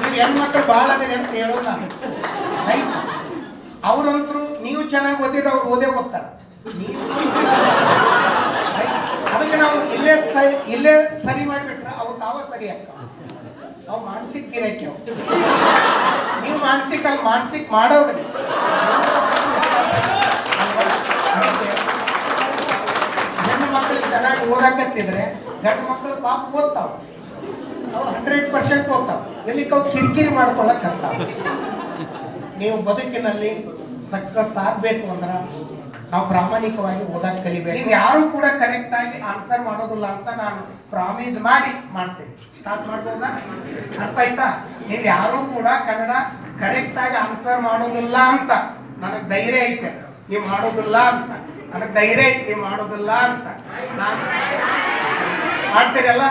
ನೀವು ಹೆಣ್ಮಕ್ಳು ಭಾಳ ಅದೇನೆ ಅಂತ ಹೇಳೋದು ನಾನು. ರೈಟ್, ಅವ್ರಂತರು ನೀವು ಚೆನ್ನಾಗಿ ಓದಿದ್ರೆ ಅವ್ರು ಓದ್ತಾರೆ. ನೀವು ಅದಕ್ಕೆ ನಾವು ಇಲ್ಲೇ ಸರಿ ಮಾಡಿಬಿಟ್ರೆ ಅವ್ರು ತಾವ ಸರಿ ಅಕ್ಕ. ನಾವು ಮಾನಸಿಕ ಗಿರಕ್ಕೆ, ನೀವು ಮಾನಸಿಕ ಮಾಡೋವ್ರಿ. ಹೆಣ್ಣು ಮಕ್ಕಳಿಗೆ ಚೆನ್ನಾಗಿ ಓದಾಕತ್ತಿದ್ರೆ ಗಂಡು ಮಕ್ಕಳು ಪಾಪ ಓದ್ತಾವ, ಅವು 100% ಓದ್ತಾವ. ಎಲ್ಲಿಗೆ ಅವು ಕಿರಿಕಿರಿ ಮಾಡ್ಕೊಳ್ಳಕ್ ಅಂತಾವ. ನೀವು ಬದುಕಿನಲ್ಲಿ ಸಕ್ಸಸ್ ಆಗ್ಬೇಕು ಅಂದ್ರೆ ನಾವು ಪ್ರಾಮಾಣಿಕವಾಗಿ ಓದಕ್ಕೆ ಕಲಿಬೇಕು. ನೀವು ಯಾರು ಕೂಡ ಕರೆಕ್ಟ್ ಆಗಿ ಆನ್ಸರ್ ಮಾಡೋದಿಲ್ಲ ಅಂತ ನಾನು ಪ್ರಾಮಿಸ್ ಮಾಡ್ತೇನೆ. ಸ್ಟಾರ್ಟ್ ಮಾಡ್ಬೋದಾ? ಅರ್ಥ ಆಯ್ತಾ? ನೀವು ಯಾರು ಕೂಡ ಕನ್ನಡ ಕರೆಕ್ಟ್ ಆಗಿ ಆನ್ಸರ್ ಮಾಡೋದಿಲ್ಲ ಅಂತ ನನಗೆ ಧೈರ್ಯ ಐತೆ. ನೀವು ಮಾಡೋದಿಲ್ಲ ಅಂತ ನನಗೆ ಧೈರ್ಯ ಐತೆ, ನೀವು ಮಾಡೋದಿಲ್ಲ ಅಂತ. ನಾನು ಮಾಡ್ತೀರಲ್ಲ,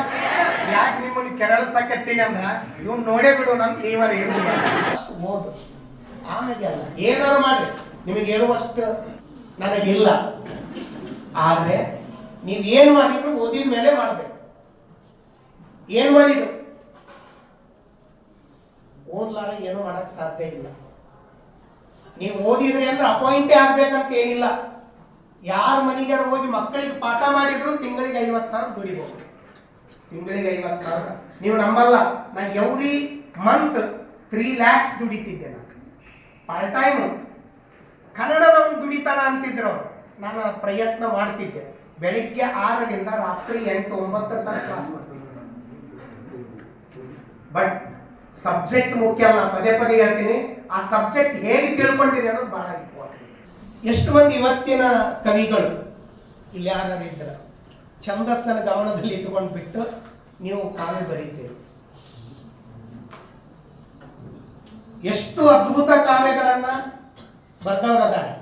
ಯಾಕೆ ನಿಮ್ಮನ್ನು ಕೆರಳಿಸಕತ್ತೀನಿ ಅಂದ್ರ ಇವ್ನು ನೋಡೇ ಬಿಡು ನನ್ ನೀವರ ಇರಲಿಲ್ಲ. ಅಷ್ಟು ಓದು, ಆಮೇಲೆ ಅಲ್ಲ ಏನಾರು ಮಾಡ್ರಿ, ನಿಮಗೆ ಹೇಳುವಷ್ಟು ನನಗಿಲ್ಲ. ಆದ್ರೆ ನೀವು ಏನು ಮಾಡಿದ್ರು ಓದಿದ ಮೇಲೆ ಮಾಡ್ಬೇಕು. ಏನ್ ಮಾಡಿದ್ರು ಓದ್ಲಾರ ಏನು ಮಾಡಕ್ ಸಾಧ್ಯ ಇಲ್ಲ. ನೀವು ಓದಿದ್ರಿ ಅಂದ್ರೆ ಅಪಾಯಿಂಟೇ ಆಗ್ಬೇಕಂತ ಏನಿಲ್ಲ. ಯಾರ ಮನೆಗಾರ ಹೋಗಿ ಮಕ್ಕಳಿಗೆ ಪಾಠ ಮಾಡಿದ್ರು ತಿಂಗಳಿಗೆ 50,000 ದುಡಿಬಹುದು. ತಿಂಗಳಿಗೆ 50,000 ನೀವು ನಂಬಲ್ಲ. ನಾನು ಎವ್ರಿ ಮಂತ್ 3 lakhs ದುಡಿತಿದ್ದೆ. ನಾನು ಪಾರ್ಟ್ ಟೈಮ್ ಕನ್ನಡದವ್ನು ದುಡಿತಾನ ಅಂತಿದ್ರು. ನಾನು ಪ್ರಯತ್ನ ಮಾಡ್ತಿದ್ದೆ. ಬೆಳಿಗ್ಗೆ 6ರಿಂದ ರಾತ್ರಿ 8-9 ತನಕ ಕ್ಲಾಸ್ ಮಾಡ್ತಿದ್ದೆ. ಬಟ್ ಸಬ್ಜೆಕ್ಟ್ ಮುಖ್ಯ ಅಲ್ಲ, ಪದೇ ಹೇಳ್ತೀನಿ. ಆ ಸಬ್ಜೆಕ್ಟ್ ಹೇಗೆ ತಿಳ್ಕೊಂಡಿದೆ ಅನ್ನೋದು ಬಹಳ ಇಂಪಾರ್ಟೆಂಟ್. ಎಷ್ಟು ಮಂದಿ ಇವತ್ತಿನ ಕವಿಗಳು ಇಲ್ಲಿ ಯಾರಿದ್ರ ಛಂದಸ್ಸನ ಗಮನದಲ್ಲಿ ಇಟ್ಕೊಂಡು ಬಿಟ್ಟು ನೀವು ಕಾವ್ಯ ಬರೀತೀರಿ. ಎಷ್ಟು ಅದ್ಭುತ ಕಾವ್ಯಗಳನ್ನ ಬರ್ದವ್ರದಾರೆ.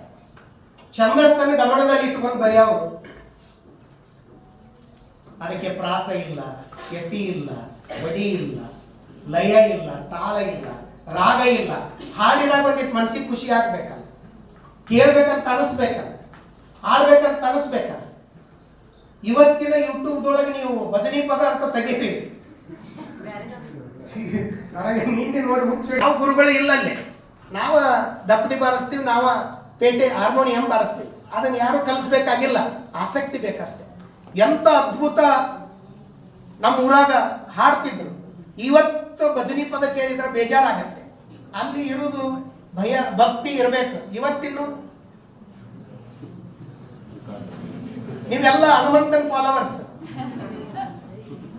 ಛಂದಸ್ಸನ್ನು ಗಮನದಲ್ಲಿ ಇಟ್ಕೊಂಡು ಬರೆಯವರು. ಅದಕ್ಕೆ ಪ್ರಾಸ ಇಲ್ಲ, ಯತಿ ಇಲ್ಲ, ಬಡಿ ಇಲ್ಲ, ಲಯ ಇಲ್ಲ, ತಾಳ ಇಲ್ಲ, ರಾಗ ಇಲ್ಲ. ಹಾಡಿದಾಗ ಒಂದಿಟ್ಟು ಮನಸ್ಸಿಗೆ ಖುಷಿ ಆಗ್ಬೇಕಲ್ಲ, ಕೇಳ್ಬೇಕಂತ ಅನಿಸ್ಬೇಕಲ್ಲ, ಹಾಡ್ಬೇಕಂತ ಅನಿಸ್ಬೇಕಲ್ಲ. ಇವತ್ತಿನ ಯೂಟ್ಯೂಬ್ದೊಳಗೆ ನೀವು ಭಜನಿ ಪದ ಅಂತ ತೆಗಿತೀರಿ. ನನಗೆ ನಿನ್ನೆ ನೋಡಿ ಹುಚ್ಚ. ನಾವು ಗುರುಗಳು ಇಲ್ಲಲ್ಲೇ, ನಾವ ದಪ್ಪಡಿ ಬಾರಿಸ್ತೀವಿ, ನಾವ ಪೇಟೆ ಹಾರ್ಮೋನಿಯಂ ಬಾರಿಸ್ತೀವಿ. ಅದನ್ನ ಯಾರು ಕಲಿಸ್ಬೇಕಾಗಿಲ್ಲ, ಆಸಕ್ತಿ ಬೇಕಷ್ಟೆ. ಎಂತ ಅದ್ಭುತ ನಮ್ಮ ಊರಾಗ ಹಾಡ್ತಿದ್ರು. ಇವತ್ತು ಭಜನಿ ಪದ ಕೇಳಿದ್ರೆ ಬೇಜಾರಾಗತ್ತೆ. ಅಲ್ಲಿ ಇರುವುದು ಭಯ ಭಕ್ತಿ ಇರಬೇಕು. ಇವತ್ತಿನ್ನು ನೀವೆಲ್ಲ ಹನುಮಂತನ ಫಾಲೋವರ್ಸ್,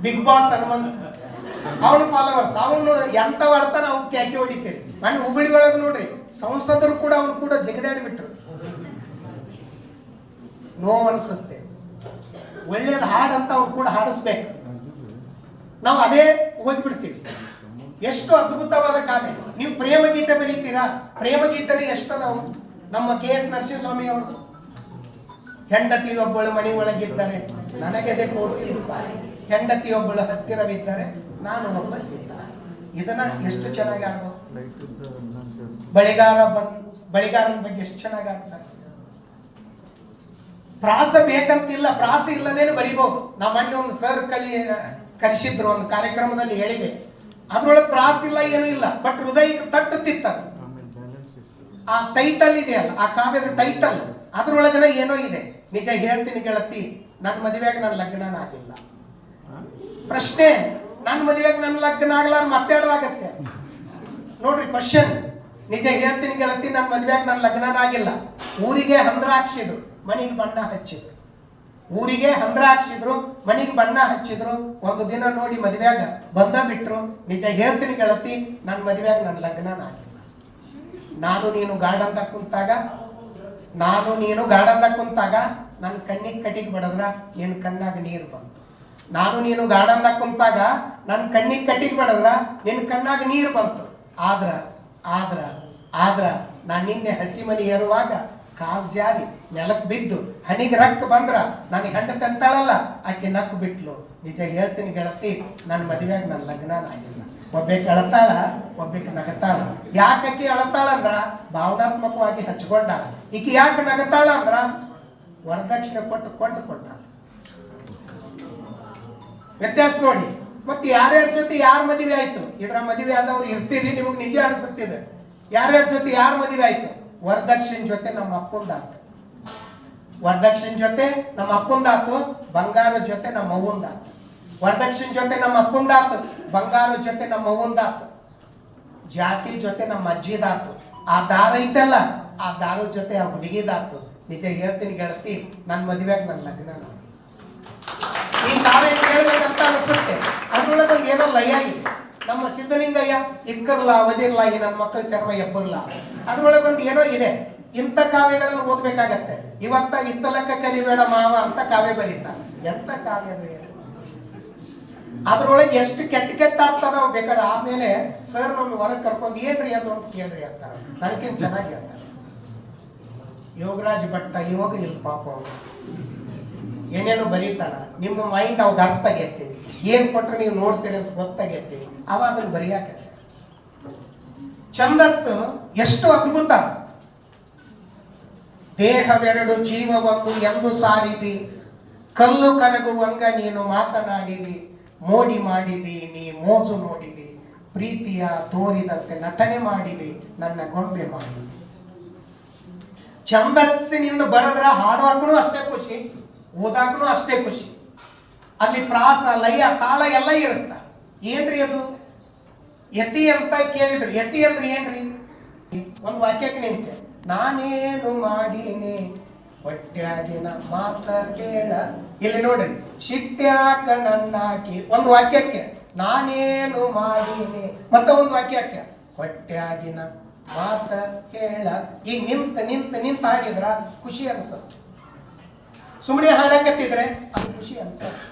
ಬಿಗ್ ಬಾಸ್ ಹನುಮಂತ ಅವನ ಫಾಲೋವರ್ಸ್. ಅವನು ಎಂತ ಆಡ್ತಾನ ಅವ್ನು ಕ್ಯಾಕಿ ಹೊಡಿತೀರಿ. ಮನೆ ಹುಬ್ಬಳ್ಳಿಯೊಳಗೆ ನೋಡ್ರಿ ಸಂಸದರು ಕೂಡ ಅವನು ಕೂಡ ಜಿಗದಾಡಿ ಬಿಟ್ರು. ನೋವು ಅನ್ಸುತ್ತೆ. ಒಳ್ಳೇದು ಹಾಡಂತ ಅವ್ನು ಕೂಡ ಹಾಡಿಸ್ಬೇಕು. ನಾವು ಅದೇ ಹೋಗ್ಬಿಡ್ತೀವಿ. ಎಷ್ಟು ಅದ್ಭುತವಾದ ಕಾವ್ಯ. ನೀವು ಪ್ರೇಮ ಗೀತೆ ಬರೀತೀರಾ? ಪ್ರೇಮ ಗೀತನೇ ಎಷ್ಟದಾವು. ನಮ್ಮ KS ನರಸಿಂಹಸ್ವಾಮಿ ಅವರು ಹೆಂಡತಿಯೊಬ್ಬಳು ಮನೆ ಒಳಗಿದ್ದಾರೆ, ನನಗೆದೆ ಕೋಟಿ ರೂಪಾಯಿ, ಹೆಂಡತಿಯೊಬ್ಬಳು ಹತ್ತಿರವಿದ್ದಾರೆ, ನಾನು ಒಬ್ಬ ಸೀತ. ಇದನ್ನ ಎಷ್ಟು ಚೆನ್ನಾಗಿ ಆಡ್ಬೋದು. ಬಳಿಗಾರನ ಬಗ್ಗೆ ಎಷ್ಟು ಚೆನ್ನಾಗಿ ಆಡ್ತಾರೆ. ಪ್ರಾಸ ಬೇಕಂತಿಲ್ಲ, ಪ್ರಾಸ ಇಲ್ಲದೇನು ಬರಿಬಹುದು. ನಾವು ಮೊನ್ನೆ ಒಂದು ಸರ್ ಕರೆಸಿದ್ರು, ಒಂದು ಕಾರ್ಯಕ್ರಮದಲ್ಲಿ ಹೇಳಿದೆ. ಅದ್ರೊಳಗೆ ಪ್ರಾಸ ಇಲ್ಲ, ಏನೂ ಇಲ್ಲ, ಬಟ್ ಹೃದಯಕ್ಕೆ ತಟ್ಟುತ್ತಿತ್ತ. ಆ ಟೈಟಲ್ ಇದೆಯಲ್ಲ, ಆ ಕಾವ್ಯದ ಟೈಟಲ್, ಅದ್ರೊಳಗನ ಏನೋ ಇದೆ. ನಿಜ ಹೇಳ್ತೀನಿ ಗೆಳತಿ, ನನ್ನ ಮದುವೆಯಾಗ ನನ್ನ ಲಗ್ನ ಆಗಿಲ್ಲ. ಪ್ರಶ್ನೆ, ನನ್ನ ಮದುವೆಯಾಗ ನನ್ನ ಲಗ್ನ ಆಗ್ಲಾರ ಮತ್ತಾಡಲಾಗತ್ತೆ ನೋಡ್ರಿ ಕ್ವಶನ್. ನಿಜ ಹೇಳ್ತೀನಿ ಗೆಳತಿ, ನನ್ನ ಮದುವೆಯಾಗ ನನ್ನ ಲಗ್ನ ಆಗಿಲ್ಲ. ಊರಿಗೆ ಹಂದ್ರ ಹಾಕ್ಸಿದ್ರು, ಮನೆಗೆ ಬಣ್ಣ ಹಚ್ಚಿದ್ರು. ಊರಿಗೆ ಹಂದ್ರ ಹಾಕ್ಸಿದ್ರು, ಮನೆಗೆ ಬಣ್ಣ ಹಚ್ಚಿದ್ರು. ಒಂದು ದಿನ ನೋಡಿ ಮದುವೆಯಾಗ ಬಂದ ಬಿಟ್ರು. ನಿಜ ಹೇಳ್ತೀನಿ ಗೆಳತಿ, ನನ್ನ ಮದುವೆಯಾಗ ನನ್ನ ಲಗ್ನ ಆಗಿಲ್ಲ. ನಾನು ನೀನು ಗಾರ್ಡನ್ದಾಗ ಕುಂತಾಗ ನನ್ನ ಕಣ್ಣಿಗೆ ಕಟ್ಟಿಗೆ ಬಡದ್ರ ನಿನ್ನ ಕಣ್ಣಾಗ ನೀರು ಬಂತು. ನಾನು ನೀನು ಗಾರ್ಡನ್ದಾಗ ಕುಂತಾಗ ನನ್ನ ಕಣ್ಣಿಗೆ ಕಟ್ಟಿಗೆ ಬಡದ್ರ ನಿನ್ನ ಕಣ್ಣಾಗ ನೀರು ಬಂತು. ಆದ್ರ ನಾನು ನಿನ್ನೆ ಹಸಿ ಮನೆ ಏರುವಾಗ ಕಾಲ್ ಜಾರಿ ನೆಲಕ್ಕೆ ಬಿದ್ದು ಹಣಿಗೆ ರಕ್ತ ಬಂದ್ರ ನನಗೆ ಹೆಂಡ ತಂತಾಳಲ್ಲ, ಆಕೆ ನಕ್ಕು ಬಿಟ್ಲು. ನಿಜ ಹೇಳ್ತೀನಿ ಗೆಳತಿ, ನನ್ನ ಮದುವೆಯಾಗ ನನ್ನ ಲಗ್ನ ಆಗಿಲ್ಲ. ಒಬ್ಬಕ್ಕೆ ಅಳತಾಳ, ಒಬ್ಬಕ್ಕೆ ನಗತಾಳ. ಯಾಕೆ ಅಳತಾಳ ಅಂದ್ರ ಭಾವನಾತ್ಮಕವಾಗಿ ಹಚ್ಕೊಂಡಾಳ. ಈಕೆ ಯಾಕೆ ನಗತಾಳ ಅಂದ್ರ ವರದಕ್ಷಿಣೆ ಕೊಟ್ಟು ಕೊಂಡಾಳ. ವ್ಯತ್ಯಾಸ ನೋಡಿ. ಮತ್ತೆ ಯಾರ್ಯಾರ ಜೊತೆ ಯಾರ ಮದುವೆ ಆಯ್ತು? ಇದ್ರ ಮದುವೆ ಆದವ್ರು ಇರ್ತೀರಿ, ನಿಮಗೆ ನಿಜ ಅನಿಸುತ್ತಿದೆ. ಯಾರ್ಯಾರ ಜೊತೆ ಯಾರ ಮದುವೆ ಆಯ್ತು? ವರದಕ್ಷಿಣೆ ಜೊತೆ ನಮ್ಮ ಅಪ್ಪಂದಾತು, ವರದಕ್ಷಿಣೆ ಜೊತೆ ನಮ್ಮ ಅಪ್ಪಂದಾತು, ಬಂಗಾರ ಜೊತೆ ನಮ್ಮ ಅವ್ವಂದಾತು. ವರದಕ್ಷಿಣೆ ಜೊತೆ ನಮ್ಮ ಅಪ್ಪಂದಾತು, ಬಂಗಾರ ಜೊತೆ ನಮ್ಮ ಅವ್ವಂದಾತು, ಜಾತಿ ಜೊತೆ ನಮ್ಮ ಅಜ್ಜಿದಾತು. ಆ ದಾರ ಐತಲ್ಲ, ಆ ದಾರದ ಜೊತೆ ಆ ಹುಡುಗಿದಾತು. ನಿಜ ಹೇಳ್ತೀನಿ ಗೆಳತಿ, ನನ್ನ ಮದುವೆಯಾಗ ನನ್ನ ಲಗ್ನ. ಈ ಕಾವ್ಯ ಕೇಳ್ಬೇಕಂತ ಅನಿಸುತ್ತೆ. ಅದ್ರೊಳಗೆ ಒಂದು ಏನೋ ಲಯ ಇದೆ. ನಮ್ಮ ಸಿದ್ಧಲಿಂಗಯ್ಯ ಇಕ್ಕರ್ಲ ಅವಧಿರ್ಲ, ಈ ನನ್ನ ಮಕ್ಕಳ ಚರ್ಮ ಎಬ್ಬರ್ಲ, ಅದ್ರೊಳಗೊಂದು ಏನೋ ಇದೆ. ಇಂಥ ಕಾವ್ಯಗಳನ್ನು ಓದ್ಬೇಕಾಗತ್ತೆ. ಇವತ್ತ ಇತ್ತಲಕ್ಕ ಕರಿಬೇಡ ಮಾವ ಅಂತ ಕಾವ್ಯ ಬರೀತಾರೆ. ಎಂತ ಕಾವ್ಯ ಬೇಡ. ಅದ್ರೊಳಗೆ ಎಷ್ಟು ಕೆಟ್ಟ ಆಗ್ತದ ಬೇಕಾದ್ರೆ. ಆಮೇಲೆ ಸರ್ ನಮ್ಗೆ ಹೊರಗೆ ಕರ್ಕೊಂಡು ಏನ್ರಿ ಅದು ಅಂತ ಕೇಳ್ರಿ ಅಂತಾರೆ. ನನಗಿಂತ ಚೆನ್ನಾಗಿ ಅಂತಾರೆ. ಯೋಗರಾಜ್ ಭಟ್ಟ ಯೋಗ ಇಲ್ಲ ಪಾಪ, ಅವರು ಏನೇನು ಬರೀತಾನ. ನಿಮ್ಮ ಮೈಂಡ್ ಅವಾಗ ಅರ್ಥ ಆಗೈತಿ. ಏನ್ ಕೊಟ್ರೆ ನೀವು ನೋಡ್ತೀರಿ ಅಂತ ಗೊತ್ತಾಗೈತಿ. ಅವ ಅದನ್ನು ಬರೆಯಾಕ. ಛಂದಸ್ಸು ಎಷ್ಟು ಅದ್ಭುತ. ದೇಹವೆರಡು ಜೀವ ಒಂದು ಎಂದು ಸಾರಿದಿ, ಕಲ್ಲು ಕರಗುವಂಗ ನೀನು ಮಾತನಾಡಿದಿ, ಮೋಡಿ ಮಾಡಿದಿ ನೀ ಮೋಜು ನೋಡಿದಿ, ಪ್ರೀತಿಯ ತೋರಿದಂತೆ ನಟನೆ ಮಾಡಿದಿ, ನನ್ನ ಗೊಂಬೆ ಮಾಡಿದಿ. ಛಂದಸ್ಸಿನಿಂದ ಬರೆದ್ರ ಹಾಡುವಾಕೂ ಅಷ್ಟೇ ಖುಷಿ, ಓದಾಕೂ ಅಷ್ಟೇ ಖುಷಿ. ಅಲ್ಲಿ ಪ್ರಾಸ, ಲಯ, ತಾಳ ಎಲ್ಲ ಇರುತ್ತ. ಏನ್ರಿ ಅದು ಯತಿ ಅಂತ ಕೇಳಿದ್ರು. ಯತಿ ಅಂದ್ರೆ ಏನ್ರಿ? ಒಂದು ವಾಕ್ಯಕ್ಕೆ ನಿಂತೆ, ನಾನೇನು ಮಾಡೀನಿ ಹೊಟ್ಟ್ಯಾಗಿನ ಮಾತ ಕೇಳ. ಇಲ್ಲಿ ನೋಡ್ರಿ, ಶಿಟ್ಟ್ಯಾಕ ನನ್ನಾಕಿ. ಒಂದು ವಾಕ್ಯಕ್ಕೆ ನಾನೇನು ಮಾಡೀನಿ, ಮತ್ತೆ ಒಂದು ವಾಕ್ಯಕ್ಕೆ ಹೊಟ್ಟ್ಯಾಗಿನ ಮಾತ ಕೇಳ. ಈಗ ನಿಂತ ಹಾಡಿದ್ರ ಖುಷಿ ಅನ್ಸತ್ತೆ. ಸುಮ್ಮನೆ ಹಾಡಕತ್ತಿದ್ರೆ ಅದು ಖುಷಿ ಅನ್ಸತ್ತೆ.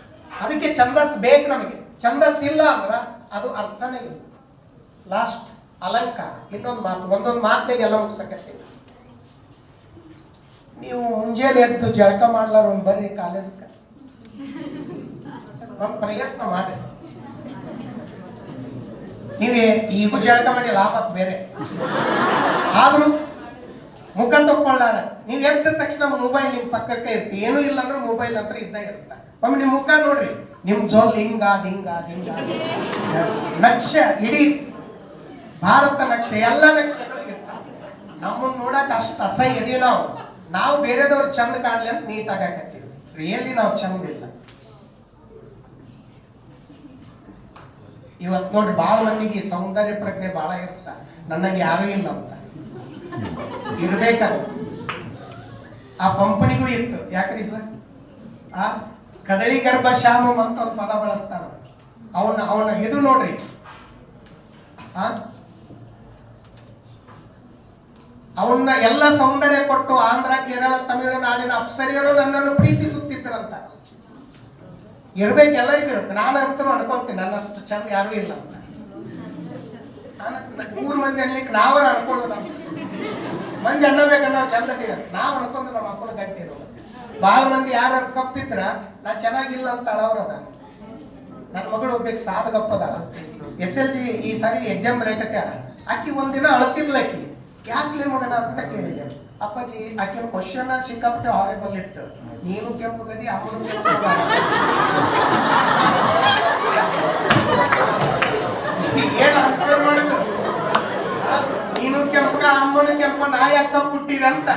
ಅದಕ್ಕೆ ಛಂದಸ್ ಬೇಕು ನಮಗೆ. ಛಂದಸ್ ಇಲ್ಲ ಅಂದ್ರ ಅದು ಅರ್ಥನೇ ಇಲ್ಲ. ಲಾಸ್ಟ್ ಅಲಂಕಾರ. ಇನ್ನೊಂದು ಮಾತು, ಒಂದೊಂದು ಮಾತಿನಾಗ ಎಲ್ಲ ಮುಗಿಸಕತ್ತೀವಿ. ನೀವು ಮುಂಜಾನೆ ಎದ್ದು ಜಳಕ ಮಾಡ್ಲಾರ ಒಂದು ಬರ್ರಿ ಕಾಲೇಜಕ್ಕೆ, ಒಂದು ಪ್ರಯತ್ನ ಮಾಡಿ. ನೀವೇ ಈಗೂ ಜಳಕ ಮಾಡಿ ಲಾಭ ಬೇರೆ, ಆದ್ರೂ ಮುಖ ತಕ್ಕೊಳ್ಳಾರ. ನೀವು ಎದ್ದ ತಕ್ಷಣ ಮೊಬೈಲ್ ನಿಮ್ಮ ಪಕ್ಕಕ್ಕೆ ಇರ್ತಿ. ಏನೂ ಇಲ್ಲ ಅಂದ್ರೆ ಮೊಬೈಲ್ ಹತ್ರ ಇದ್ದ ಇರುತ್ತ. ಒಮ್ಮೆ ನಿಮ್ಮ ಮುಖ ನೋಡ್ರಿ, ನಿಮ್ ಜೊಲ್ ಹಿಂಗ ನಕ್ಷ, ಇಡೀ ಭಾರತ ನಕ್ಷೆ, ಎಲ್ಲ ನಕ್ಷೆಗಳು ಇರ್ತಾವ. ನಮ್ಮನ್ನ ನೋಡಕ್ ಅಷ್ಟು ಅಸಹ್ಯ ಇದೀವಿ ನಾವು ಬೇರೆದವ್ರು ಚಂದ ಕಾಣ್ಲಿ ಅಂತ ನೀಟ್ ಆಗಾಕತ್ತೀವಿ. ರಿಯಲಿ ನಾವು ಚಂದ ಇಲ್ಲ. ಇವತ್ತು ನೋಡಿ ಭಾಳ ಮಂದಿಗೆ ಸೌಂದರ್ಯ ಪ್ರಜ್ಞೆ ಭಾಳ ಇರುತ್ತ, ನನಗೆ ಯಾರೂ ಇಲ್ಲ ಅಂತ ಇರ್ಬೇಕದು. ಆ ಪಂಪನಿಗೂ ಇತ್ತು. ಯಾಕ್ರಿ ಸರ್, ಆ ಕದಳಿ ಗರ್ಭ ಶ್ಯಾಮಂ ಅಂತ ಒಂದು ಪದ ಬಳಸ್ತಾನ. ಅವನ ಇದು ನೋಡ್ರಿ, ಅವನ್ನ ಎಲ್ಲ ಸೌಂದರ್ಯ ಕೊಟ್ಟು ಆಂಧ್ರ, ಕೇರಳ, ತಮಿಳುನಾಡಿನ ಅಪ್ಸರಿಯರು ನನ್ನನ್ನು ಪ್ರೀತಿಸುತ್ತಿದ್ದರಂತ. ಇರ್ಬೇಕು, ಎಲ್ಲರಿಗೂ ಇರುತ್ತೆ. ನಾನಂತೂ ಅನ್ಕೊಂತೀನಿ ನನ್ನಷ್ಟು ಚಂದ ಯಾರೂ ಇಲ್ಲ ಅಂತ. ಮೂರು ಮಂದಿ ಅನ್ಲಿಕ್ಕೆ ನಾವರ ಅನ್ಕೊಳ್ಳೋದು, ನಮ್ಮ ಮಂದಿ ಅನ್ನಬೇಕು ನಾವು ಚಂದ ಇದೀವಿ, ನಾವು ಅನ್ಕೊಂಡ್ರೆ ನಮ್ಮ ಅಪ್ಪನ ಗಂಟೆ ಇರೋದು. ಭಾಳ ಮಂದಿ ಯಾರು ಕಪ್ಪಿದ್ರ ನಾ ಚೆನ್ನಾಗಿಲ್ಲ ಅಂತ ಅಳವ್ರದ. ನನ್ನ ಮಗಳು ಹೋಗ್ಬೇಕು ಸಾಧಗಪ್ಪದ SLG ಈ ಸಾರಿ ಎಕ್ಸಾಮ್ ಬರೆಯಕತ್ತೆ. ಆಕಿ ಒಂದಿನ ಅಳತಿದ್ಲಕ್ಕಿ, ಯಾಕ್ಲಿ ಮಗನ ಅಂತ ಕೇಳಿದೆ. ಅಪ್ಪಾಜಿ ಆಕಿನ ಕ್ವಶನ್ ಸಿಕ್ಕಾಪಟ್ಟೆ ಹಾರಿಬಲ್ ಇತ್ತು. ನೀನು ಕೆಂಪು ಗದಿ, ಅಮ್ಮನು ಕೆಂಪು ಏನ್ ಆನ್ಸರ್ ಮಾಡುದು? ನೀನು ಕೆಂಪಗ, ಅಮ್ಮನು ಕೆಂಪ, ನಾ ಯಾಕ ಹುಟ್ಟಿದೆ ಅಂತ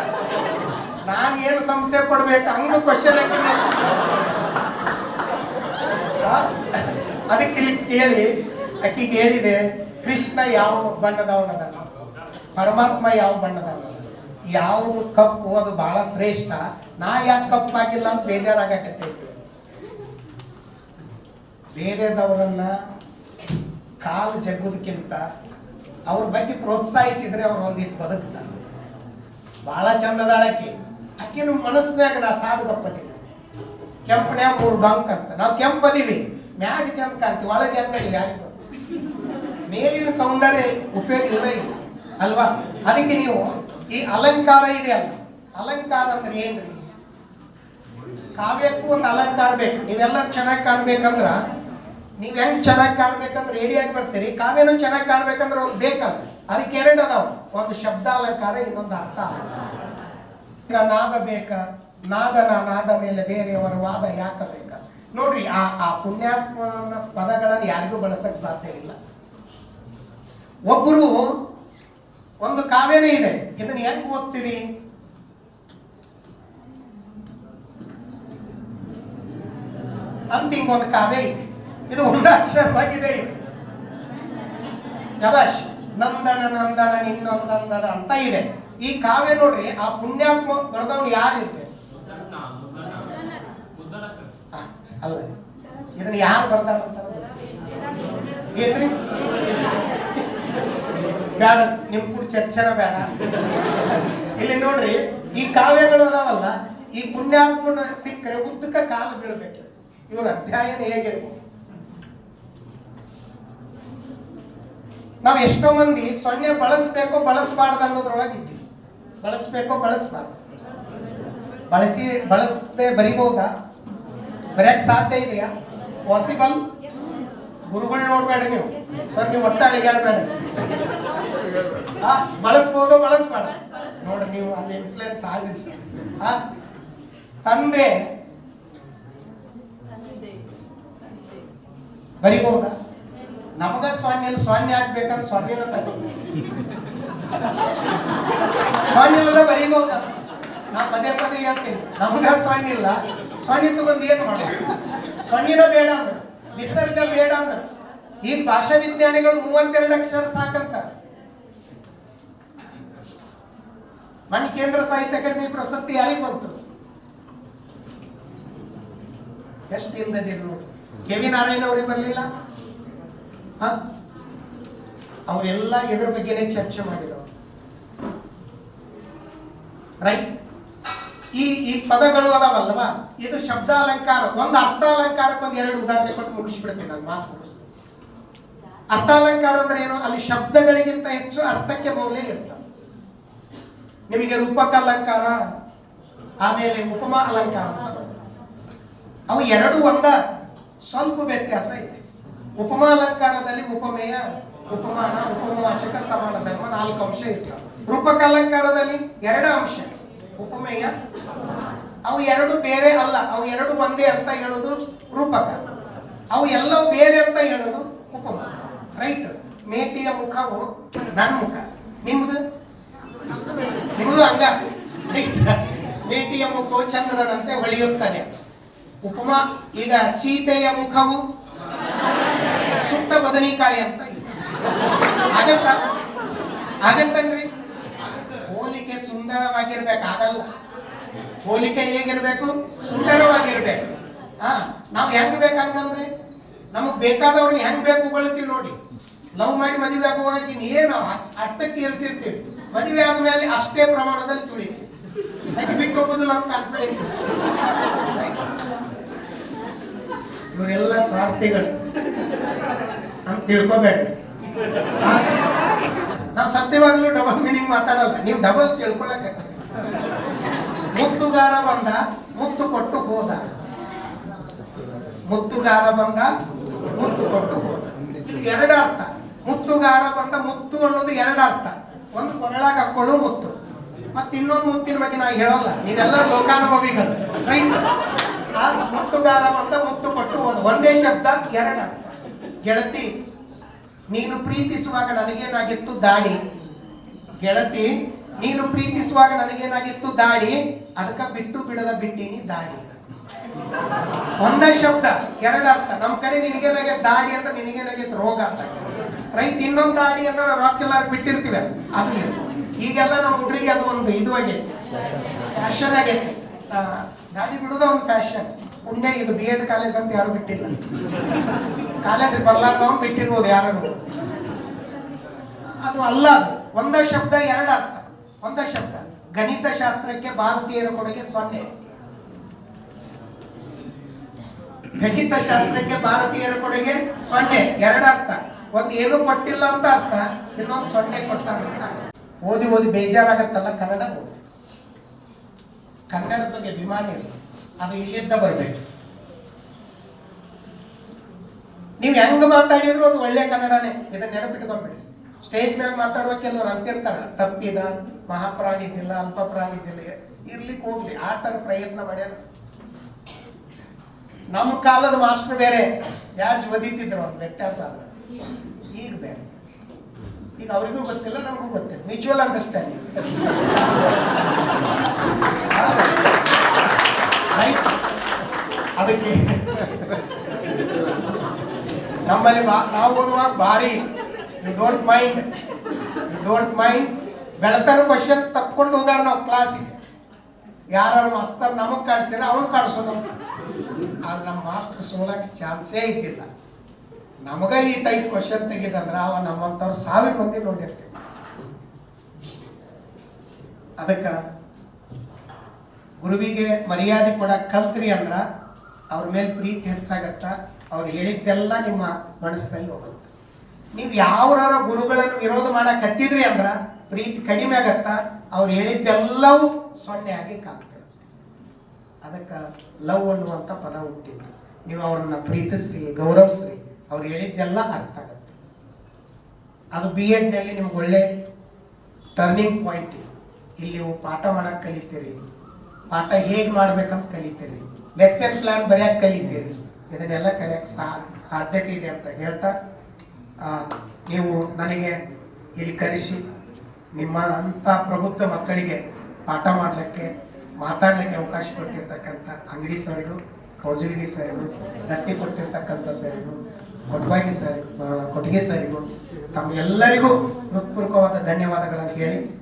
ನಾನು ಏನು ಸಂಶಯ ಪಡ್ಬೇಕು? ಹಂಗ ಕ್ವಶನ್ ಅದಕ್ಕೆ ಇಲ್ಲಿ ಕೇಳಿ ಅಕ್ಕಿಗೆ ಹೇಳಿದೆ, ಕೃಷ್ಣ ಯಾವ ಬಣ್ಣದವನದ, ಪರಮಾತ್ಮ ಯಾವ ಬಣ್ಣದವನದ, ಯಾವುದು ಕಪ್ಪು ಅದು ಬಹಳ ಶ್ರೇಷ್ಠ, ನಾ ಯಾಕೆ ಕಪ್ಪಾಗಿಲ್ಲ ಅಂತ ಬೇಜಾರಾಗಕತ್ತೈತಿ. ಬೇರೆದವರನ್ನ ಕಾಲು ಜಗ್ಗೋದಕ್ಕಿಂತ ಅವ್ರ ಬಗ್ಗೆ ಪ್ರೋತ್ಸಾಹಿಸಿದ್ರೆ ಅವ್ರು ಒಂದಿಟ್ಟು ಬದುಕ್ತಾರೆ. ಬಹಳ ಚಂದದಾಳ ಅಕ್ಕಿ. ಅಕ್ಕಿನ ಮನಸ್ಸಿನಾಗ ನಾ ಸಾಧು ಕಪ್ಪದೀವಿ, ಕೆಂಪನ್ಯಾಗ 3 ಡೊಂಕ್ ಅಂತ. ನಾವು ಕೆಂಪದೀವಿ, ಮ್ಯಾಗ ಚಂದ ಕಾಣ್ತೀವಿ, ಒಳಗೆ ಹೆಂಗದೀವಿ ಯಾರಿಗೂ. ಮೇಲಿನ ಸೌಂದರ್ಯ ಉಪಯೋಗ ಇಲ್ಲವೇ ಇಲ್ಲ ಅಲ್ವಾ? ಅದಕ್ಕೆ ನೀವು ಈ ಅಲಂಕಾರ ಇದೆ ಅಲ್ಲ, ಅಲಂಕಾರ ಅಂದ್ರೆ ಏನ್ರಿ? ಕಾವ್ಯಕ್ಕೂ ಒಂದು ಅಲಂಕಾರ ಬೇಕು. ನೀವೆಲ್ಲರೂ ಚೆನ್ನಾಗಿ ಕಾಣ್ಬೇಕಂದ್ರ, ನೀವ್ ಹೆಂಗ್ ಚೆನ್ನಾಗಿ ಕಾಣ್ಬೇಕಂದ್ರೆ ರೆಡಿಯಾಗಿ ಬರ್ತೀರಿ, ಕಾವ್ಯನೂ ಚೆನ್ನಾಗಿ ಕಾಣ್ಬೇಕಂದ್ರೆ ಒಂದು ಬೇಕಲ್ಲ. ಅದಕ್ಕೆ 2 ಅದಾವ, ಒಂದು ಶಬ್ದ ಅಲಂಕಾರ, ಇನ್ನೊಂದು ಅರ್ಥ ಅಲಂಕಾರ. ಈಗ ನಾದ ಬೇಕ, ನಾದ ಮೇಲೆ ಬೇರೆಯವರ ವಾದ ಯಾಕ ಬೇಕ ನೋಡ್ರಿ. ಆ ಪುಣ್ಯಾತ್ಮನ ಪದಗಳನ್ನು ಯಾರಿಗೂ ಬಳಸಕ್ ಸಾಧ್ಯ ಇಲ್ಲ. ಒಬ್ಬರು ಒಂದು ಕಾವ್ಯನೇ ಇದೆ, ಇದನ್ನ ಹೆಂಗ್ ಓದ್ತೀರಿ? ಅಂತ ಹಿಂಗೊಂದು ಕಾವ್ಯ ಇದೆ, ಇದು ಒಂದು ಅಕ್ಷರವಾಗಿದೆ. ಇದು ಶಬಾಷ್, ನಂದನ ನಂದನ ನಿನ್ನೊಂದಂದದ ಅಂತ ಇದೆ ಈ ಕಾವ್ಯ. ನೋಡ್ರಿ, ಆ ಪುಣ್ಯಾತ್ಮ ಬರೆದವನು ಯಾರಿರ್ಬೇಕು? ಅಲ್ಲ, ಇದನ್ನ ಯಾರು ಬರ್ದಾರಂತ ಏನ್ರಿ? ಬೇಡ, ನಿಮ್ ಕೂಡ ಚರ್ಚೆನ ಬೇಡ. ಇಲ್ಲಿ ನೋಡ್ರಿ, ಈ ಕಾವ್ಯಗಳು ಅದಾವಲ್ಲ, ಈ ಪುಣ್ಯಾತ್ಮನ ಸಿಕ್ಕರೆ ಉದ್ದಕ್ಕ ಕಾಲು ಬೀಳ್ಬೇಕು. ಇವ್ರ ಅಧ್ಯಯನ ಹೇಗಿರ್ಬೋದು? ನಾವು ಎಷ್ಟೋ ಮಂದಿ ಸೊನ್ನೆ ಬಳಸ್ಬೇಕೋ ಬಳಸಬಾರ್ದು ಅನ್ನೋದ್ರೊಳಗೆ ಇದ್ದೀವಿ. ಬಳಸ್ಬೇಕೋ ಬಳಸಬಾರ್ದು, ಬಳಸದೆ ಬರಿಬಹುದಾ? ಬರೆಯಕ್ ಸಾಧ್ಯ ಇದೆಯಾ? ಪಾಸಿಬಲ್? ಗುರುಗಳು ನೋಡ್ಬೇಡ್ರಿ ನೀವು ಸರ್, ನೀವು ಒಟ್ಟ ಅಳಿಗಾಡ್ಬೇಡ್ರಿ. ಬಳಸ್ಬೋದು ಬಳಸ್ಬಾರ್ದು ನೋಡ್ರಿ, ನೀವು ಅಲ್ಲಿ ಇನ್ಫ್ಲೂಯೆನ್ಸ್ ಆಗಿರಿ ಸರ್. ತಂದೆ ಬರಿಬಹುದಾ? ನಮಗ ಸೊನ್ನೆ ಆಗ್ಬೇಕಂತ ಸೊನ್ನೆನ ಸೊನ್ನಿಲ್ಲದ ಬರಿಬಹುದ? ನಾ ಪದೇ ಹೇಳ್ತೀನಿ, ನಮಗ ಸೊನ್ನಿಲ್ಲ, ಸೊನ್ನೆ ತಗೊಂಡು ಏನ್ ಮಾಡೋದು? ಸೊನ್ನಿನ ಬೇಡ ಅಂದ್ರೆ, ವಿಸರ್ಗ ಬೇಡ ಅಂದ್ರೆ. ಈಗ ಭಾಷಾ ವಿಜ್ಞಾನಿಗಳು 32 ಅಕ್ಷರ ಸಾಕಂತ. ಮನೆ ಕೇಂದ್ರ ಸಾಹಿತ್ಯ ಅಕಾಡೆಮಿ ಪ್ರಶಸ್ತಿ ಯಾರಿಗೆ ಬಂತು? ಎಷ್ಟು ಹಿಂದದಿರು ನೋಡಿ. KV ನಾರಾಯಣ ಅವ್ರಿಗೆ ಬರಲಿಲ್ಲ. ಅವರೆಲ್ಲ ಇದ್ರ ಬಗ್ಗೆನೇ ಚರ್ಚೆ ಮಾಡಿದವರು. ರೈಟ್? ಈ ಪದಗಳು ಅದಾವಲ್ವಾ, ಇದು ಶಬ್ದ ಅಲಂಕಾರ. ಒಂದು ಅರ್ಥ ಅಲಂಕಾರಕ್ಕೆ 2 ಉದಾಹರಣೆ ಕೊಟ್ಟು ಮುಗಿಸ್ಬಿಡ್ತೀನಿ ನಾನು ಮಾತು. ಅರ್ಥಾಲಂಕಾರ ಅಂದ್ರೆ ಏನು? ಅಲ್ಲಿ ಶಬ್ದಗಳಿಗಿಂತ ಹೆಚ್ಚು ಅರ್ಥಕ್ಕೆ ಮೌಲ್ಯ ಇರ್ತದೆ. ನಿಮಗೆ ರೂಪಕ ಅಲಂಕಾರ, ಆಮೇಲೆ ಉಪಮಾ ಅಲಂಕಾರ ಅಂತ ಬರ್ತದೆ. ಅವು 2 ಒಂದ, ಸ್ವಲ್ಪ ವ್ಯತ್ಯಾಸ ಇದೆ. ಉಪಮಾ ಅಲಂಕಾರದಲ್ಲಿ ಉಪಮೇಯ, ಉಪಮಾನ, ಉಪಮವಾಚಕ, ಸಮಾನ ಧರ್ಮ 4 ಅಂಶ ಇರ್ತವೆ. ರೂಪಕ ಅಲಂಕಾರದಲ್ಲಿ 2 ಅಂಶ, ಉಪಮೇಯ. ಅವು 2 ಬೇರೆ ಅಲ್ಲ, ಅವು 2 ಒಂದೇ ಅಂತ ಹೇಳೋದು ರೂಪಕ, ಅವು ಎಲ್ಲವೂ ಬೇರೆ ಅಂತ ಹೇಳೋದು ಉಪಮಾ. ರೈಟ್? ಮೇಟಿಯ ಮುಖವು ನನ್ನ ಮುಖ, ನಿಮ್ದು ಹಂಗ. ಮೇಟಿಯ ಮುಖವು ಚಂದ್ರನಂತೆ ಹೊಳೆಯುತ್ತಾನೆ. ಉಪಮಾ. ಈಗ ಸೀತೆಯ ಮುಖವು ಪುಟ್ಟ ಬದನೆಕಾಯಿ ಅಂತ ಇದೆ. ಆಗತ್ತಾ? ಆಗತ್ತನ್ರಿ? ಹೋಲಿಕೆ ಸುಂದರವಾಗಿರ್ಬೇಕು, ಆಗಲ್ಲ. ಹೋಲಿಕೆ ಹೇಗಿರ್ಬೇಕು? ಸುಂದರವಾಗಿರ್ಬೇಕು. ನಾವು ಹೆಂಗ್ ಬೇಕಂತಂದ್ರೆ ನಮಗ್ ಬೇಕಾದವ್ರನ್ನ ಹೆಂಗ್ ಬೇಕು ಉಗೊಳ್ತೀವಿ ನೋಡಿ. ಲವ್ ಮಾಡಿ ಮದುವೆ ಆಗುವಾಗ ಏನು ಅಟ್ಟಕ್ಕೆ ಇರಿಸಿರ್ತೀವಿ, ಮದುವೆ ಆದ್ಮೇಲೆ ಅಷ್ಟೇ ಪ್ರಮಾಣದಲ್ಲಿ ತುಳಿತೀವಿ. ಅದಕ್ಕೆ ಬಿಟ್ಟು ಹೋಗೋದು ನಮ್ ಕಾನ್ಫಿಡೆಂಟ್. ಇವರೆಲ್ಲ ಸ್ವಾರ್ಥಿಗಳು ಅಂತ ತಿಳ್ಕೊಬೇಡ್ರಿ. ನಾವು ಸತ್ಯವಾಗಲೂ ಡಬಲ್ ಮೀನಿಂಗ್ ಮಾತಾಡಲ್ಲ, ನೀವು ಡಬಲ್ ತಿಳ್ಕೊಳ್ಳಕ್ಕೆ. ಮುತ್ತುಗಾರ ಬಂದ ಮುತ್ತು ಕೊಟ್ಟು ಹೋದ, ಮುತ್ತುಗಾರ ಬಂದ ಮುತ್ತು ಕೊಟ್ಟು ಹೋದ. ಇದು ಎರಡು ಅರ್ಥ. ಮುತ್ತುಗಾರ ಬಂದ, ಮುತ್ತು ಅನ್ನೋದು ಎರಡು ಅರ್ಥ. ಒಂದು ಕೊರಳಾಗ ಹಾಕೊಳ್ಳು ಮುತ್ತು, ಮತ್ತೆ ಇನ್ನೊಂದು ಮುತ್ತಿನ ಬಗ್ಗೆ ನಾವು ಹೇಳೋಲ್ಲ, ನೀವೆಲ್ಲ ಲೋಕಾನುಭವಿಗಳು, ರೈಟ್? ಮುತ್ತುಗಾರ ಬಂದ ಮುತ್ತು ಕೊಟ್ಟು ಹೋದ, ಒಂದೇ ಶಬ್ದ ಎರಡು ಅರ್ಥ. ಗೆಳತಿ, ನೀನು ಪ್ರೀತಿಸುವಾಗ ನನಗೇನಾಗಿತ್ತು? ದಾಡಿ. ಗೆಳತಿ, ನೀನು ಪ್ರೀತಿಸುವಾಗ ನನಗೇನಾಗಿತ್ತು? ದಾಡಿ. ಅದಕ್ಕ ಬಿಟ್ಟು ಬಿಡದ ಬಿಟ್ಟಿನಿ ದಾಡಿ. ಒಂದೇ ಶಬ್ದ ಎರಡು ಅರ್ಥ. ನಮ್ ಕಡೆ ನಿನಗೇನಾಗೆ ದಾಡಿ ಅಂದ್ರೆ ನಿನಗೇನಾಗಿತ್ತು? ರೋಗ ಅಂತ, ರೈಟ್? ಇನ್ನೊಂದು ದಾಡಿ ಅಂದ್ರೆ ರಾಕ್ ಎಲ್ಲಾರು ಬಿಟ್ಟಿರ್ತೀವಿ, ಅದು ಈಗೆಲ್ಲ ನಮ್ಮ ಹುಡ್ರಿಗೆ ಅದು ಒಂದು ಇದು ಆಗೈತಿ, ಫ್ಯಾಷನ್ ಆಗೈತಿ. ದಾಡಿ ಬಿಡುದ ಒಂದು ಫ್ಯಾಷನ್. ಪುಣ್ಯ ಇದು BEd ಕಾಲೇಜ್ ಅಂತ ಯಾರು ಬಿಟ್ಟಿಲ್ಲ. ಕಾಲೇಜ್ ಬರ್ಲಾರ್ದವನು ಬಿಟ್ಟಿರ್ಬೋದು ಯಾರು. ಅದು ಅಲ್ಲ, ಅದು ಒಂದೇ ಶಬ್ದ ಎರಡು ಅರ್ಥ. ಒಂದೇ ಶಬ್ದ. ಗಣಿತ ಶಾಸ್ತ್ರಕ್ಕೆ ಭಾರತೀಯರ ಕೊಡುಗೆ 0. ಗಣಿತ ಶಾಸ್ತ್ರಕ್ಕೆ ಭಾರತೀಯರ ಕೊಡುಗೆ 0. ಎರಡು ಅರ್ಥ. ಒಂದು ಏನು ಕೊಟ್ಟಿಲ್ಲ ಅಂತ ಅರ್ಥ, ಇನ್ನೊಂದು 0 ಕೊಟ್ಟಾರ ಅಂತ. ಓದಿ ಓದಿ ಬೇಜಾರಾಗತ್ತಲ್ಲ, ಕನ್ನಡ ಓದಿ. ಕನ್ನಡದ ಬಗ್ಗೆ ಅಭಿಮಾನ ಇರಲಿ, ಅದು ಇಲ್ಲಿದ್ದ ಬರ್ಬೇಕು. ನೀವು ಹೆಂಗ್ ಮಾತಾಡಿದ್ರು ಅದು ಒಳ್ಳೆ ಕನ್ನಡನೇ, ಇದನ್ನ ನೆನಪಿಟ್ಕೊಂಡ್ಬಿಡಿ. ಸ್ಟೇಜ್ ಮ್ಯಾಗ ಮಾತಾಡುವ ಕೆಲವ್ರು ಅಂತಿರ್ತಾರ, ತಪ್ಪಿದ, ಮಹಾಪ್ರಾಣಿದ್ದಿಲ್ಲ, ಅಲ್ಪ ಪ್ರಾಣಿದ್ದಿಲ್ಲ, ಇರ್ಲಿಕ್ಕೆ ಹೋಗ್ಲಿ, ಆಟರ ಪ್ರಯತ್ನ ಮಾಡ್ಯಾರ. ನಮ್ಮ ಕಾಲದ ಮಾಸ್ಟರ್ ಬೇರೆ, ಯಾರು ಓದಿತಿದ್ರು ಒಂದು ವ್ಯತ್ಯಾಸ ಆದ್ರೆ. ಈಗ ಬೇರೆ. ಈಗ ಅವ್ರಿಗೂ ಗೊತ್ತಿಲ್ಲ, ನಮಗೂ ಗೊತ್ತಿಲ್ಲ. Mutual understanding. ಅದಕ್ಕೆ ನಮ್ಮಲ್ಲಿ ನಾವು ಓದುವಾಗ ಭಾರಿ ಯು ಡೋಂಟ್ ಮೈಂಡ್ ಬೆಳತನ ಕ್ವಶನ್ ತಕ್ಕೊಂಡು ಹೋಗಾರ ನಾವು ಕ್ಲಾಸಿಗೆ. ಯಾರು ಮಾಸ್ತರ್ ನಮಗ್ ಕಾಡ್ಸಿರ ಅವ್ನು ಕಾಡ್ಸೋದು. ಆದ್ರೆ ನಮ್ಮ ಮಾಸ್ಟರ್ ಸೋಲಕ್ ಚಾನ್ಸೇ ಇದ್ದಿಲ್ಲ. ನಮಗ ಈ ಟೈಪ್ ಕ್ವಶನ್ ತೆಗಿದಂದ್ರ ಅವ ನಮ್ಮಂತವ್ರು 1000 ಮಂದಿ ನೋಡಿರ್ತೀವಿ. ಅದಕ್ಕ ಗುರುವಿಗೆ ಮರ್ಯಾದೆ ಕೊಡಕ್ ಕಲ್ತ್ರಿ ಅಂದ್ರ ಅವ್ರ ಮೇಲೆ ಪ್ರೀತಿ ಹೆಚ್ಚಾಗತ್ತ. ಅವ್ರು ಹೇಳಿದ್ದೆಲ್ಲ ನಿಮ್ಮ ಮನಸ್ಸಿನಲ್ಲಿ ಹೋಗುತ್ತೆ. ನೀವು ಯಾವ್ರ ಗುರುಗಳನ್ನು ವಿರೋಧ ಮಾಡಕ್ ಹತ್ತಿದ್ರಿ ಅಂದ್ರ ಪ್ರೀತಿ ಕಡಿಮೆ ಆಗತ್ತ. ಅವ್ರು ಹೇಳಿದ್ದೆಲ್ಲವೂ 0 ಆಗಿ ಕಾಣ್ತದೆ. ಅದಕ್ಕೆ ಲವ್ ಅನ್ನುವಂಥ ಪದ ಹುಟ್ಟಿದ್ದು. ನೀವು ಅವ್ರನ್ನ ಪ್ರೀತಿಸ್ರಿ, ಗೌರವಿಸ್ರಿ, ಅವ್ರು ಹೇಳಿದ್ದೆಲ್ಲ ಅರ್ಥ ಆಗತ್ತೆ. ಅದು BEd ನಲ್ಲಿ ನಿಮ್ಗೆ ಒಳ್ಳೆ ಟರ್ನಿಂಗ್ ಪಾಯಿಂಟ್. ಇಲ್ಲಿ ನೀವು ಪಾಠ ಮಾಡಕ್ ಕಲಿತೀರಿ, ಪಾಠ ಹೇಗೆ ಮಾಡ್ಬೇಕಂತ ಕಲಿತೀರಿ, ಲೆಸನ್ ಪ್ಲಾನ್ ಬರೆಯಕ್ಕೆ ಕಲಿತೀರಿ. ಇದನ್ನೆಲ್ಲ ಕಲಿಯಕ್ಕೆ ಸಾಧ್ಯತೆ ಇದೆ ಅಂತ ಹೇಳ್ತಾ, ನೀವು ನನಗೆ ಇಲ್ಲಿ ಕರೆಸಿ ನಿಮ್ಮ ಅಂಥ ಪ್ರಬುದ್ಧ ಮಕ್ಕಳಿಗೆ ಪಾಠ ಮಾಡಲಿಕ್ಕೆ, ಮಾತಾಡಲಿಕ್ಕೆ ಅವಕಾಶ ಕೊಟ್ಟಿರ್ತಕ್ಕಂಥ ಅಂಗಡಿ ಸರಿಗೂ, ಕೌಜಲ್ಗಿ ಸರಿಗೂ, ದತ್ತಿ ಕೊಟ್ಟಿರ್ತಕ್ಕಂಥ ಸರಿಗೂ, ಕೊಟ್ಗೆ ಸರಿಗೂ ತಮ್ಮೆಲ್ಲರಿಗೂ ಹೃತ್ಪೂರ್ವಕವಾದ ಧನ್ಯವಾದಗಳನ್ನು ಹೇಳಿ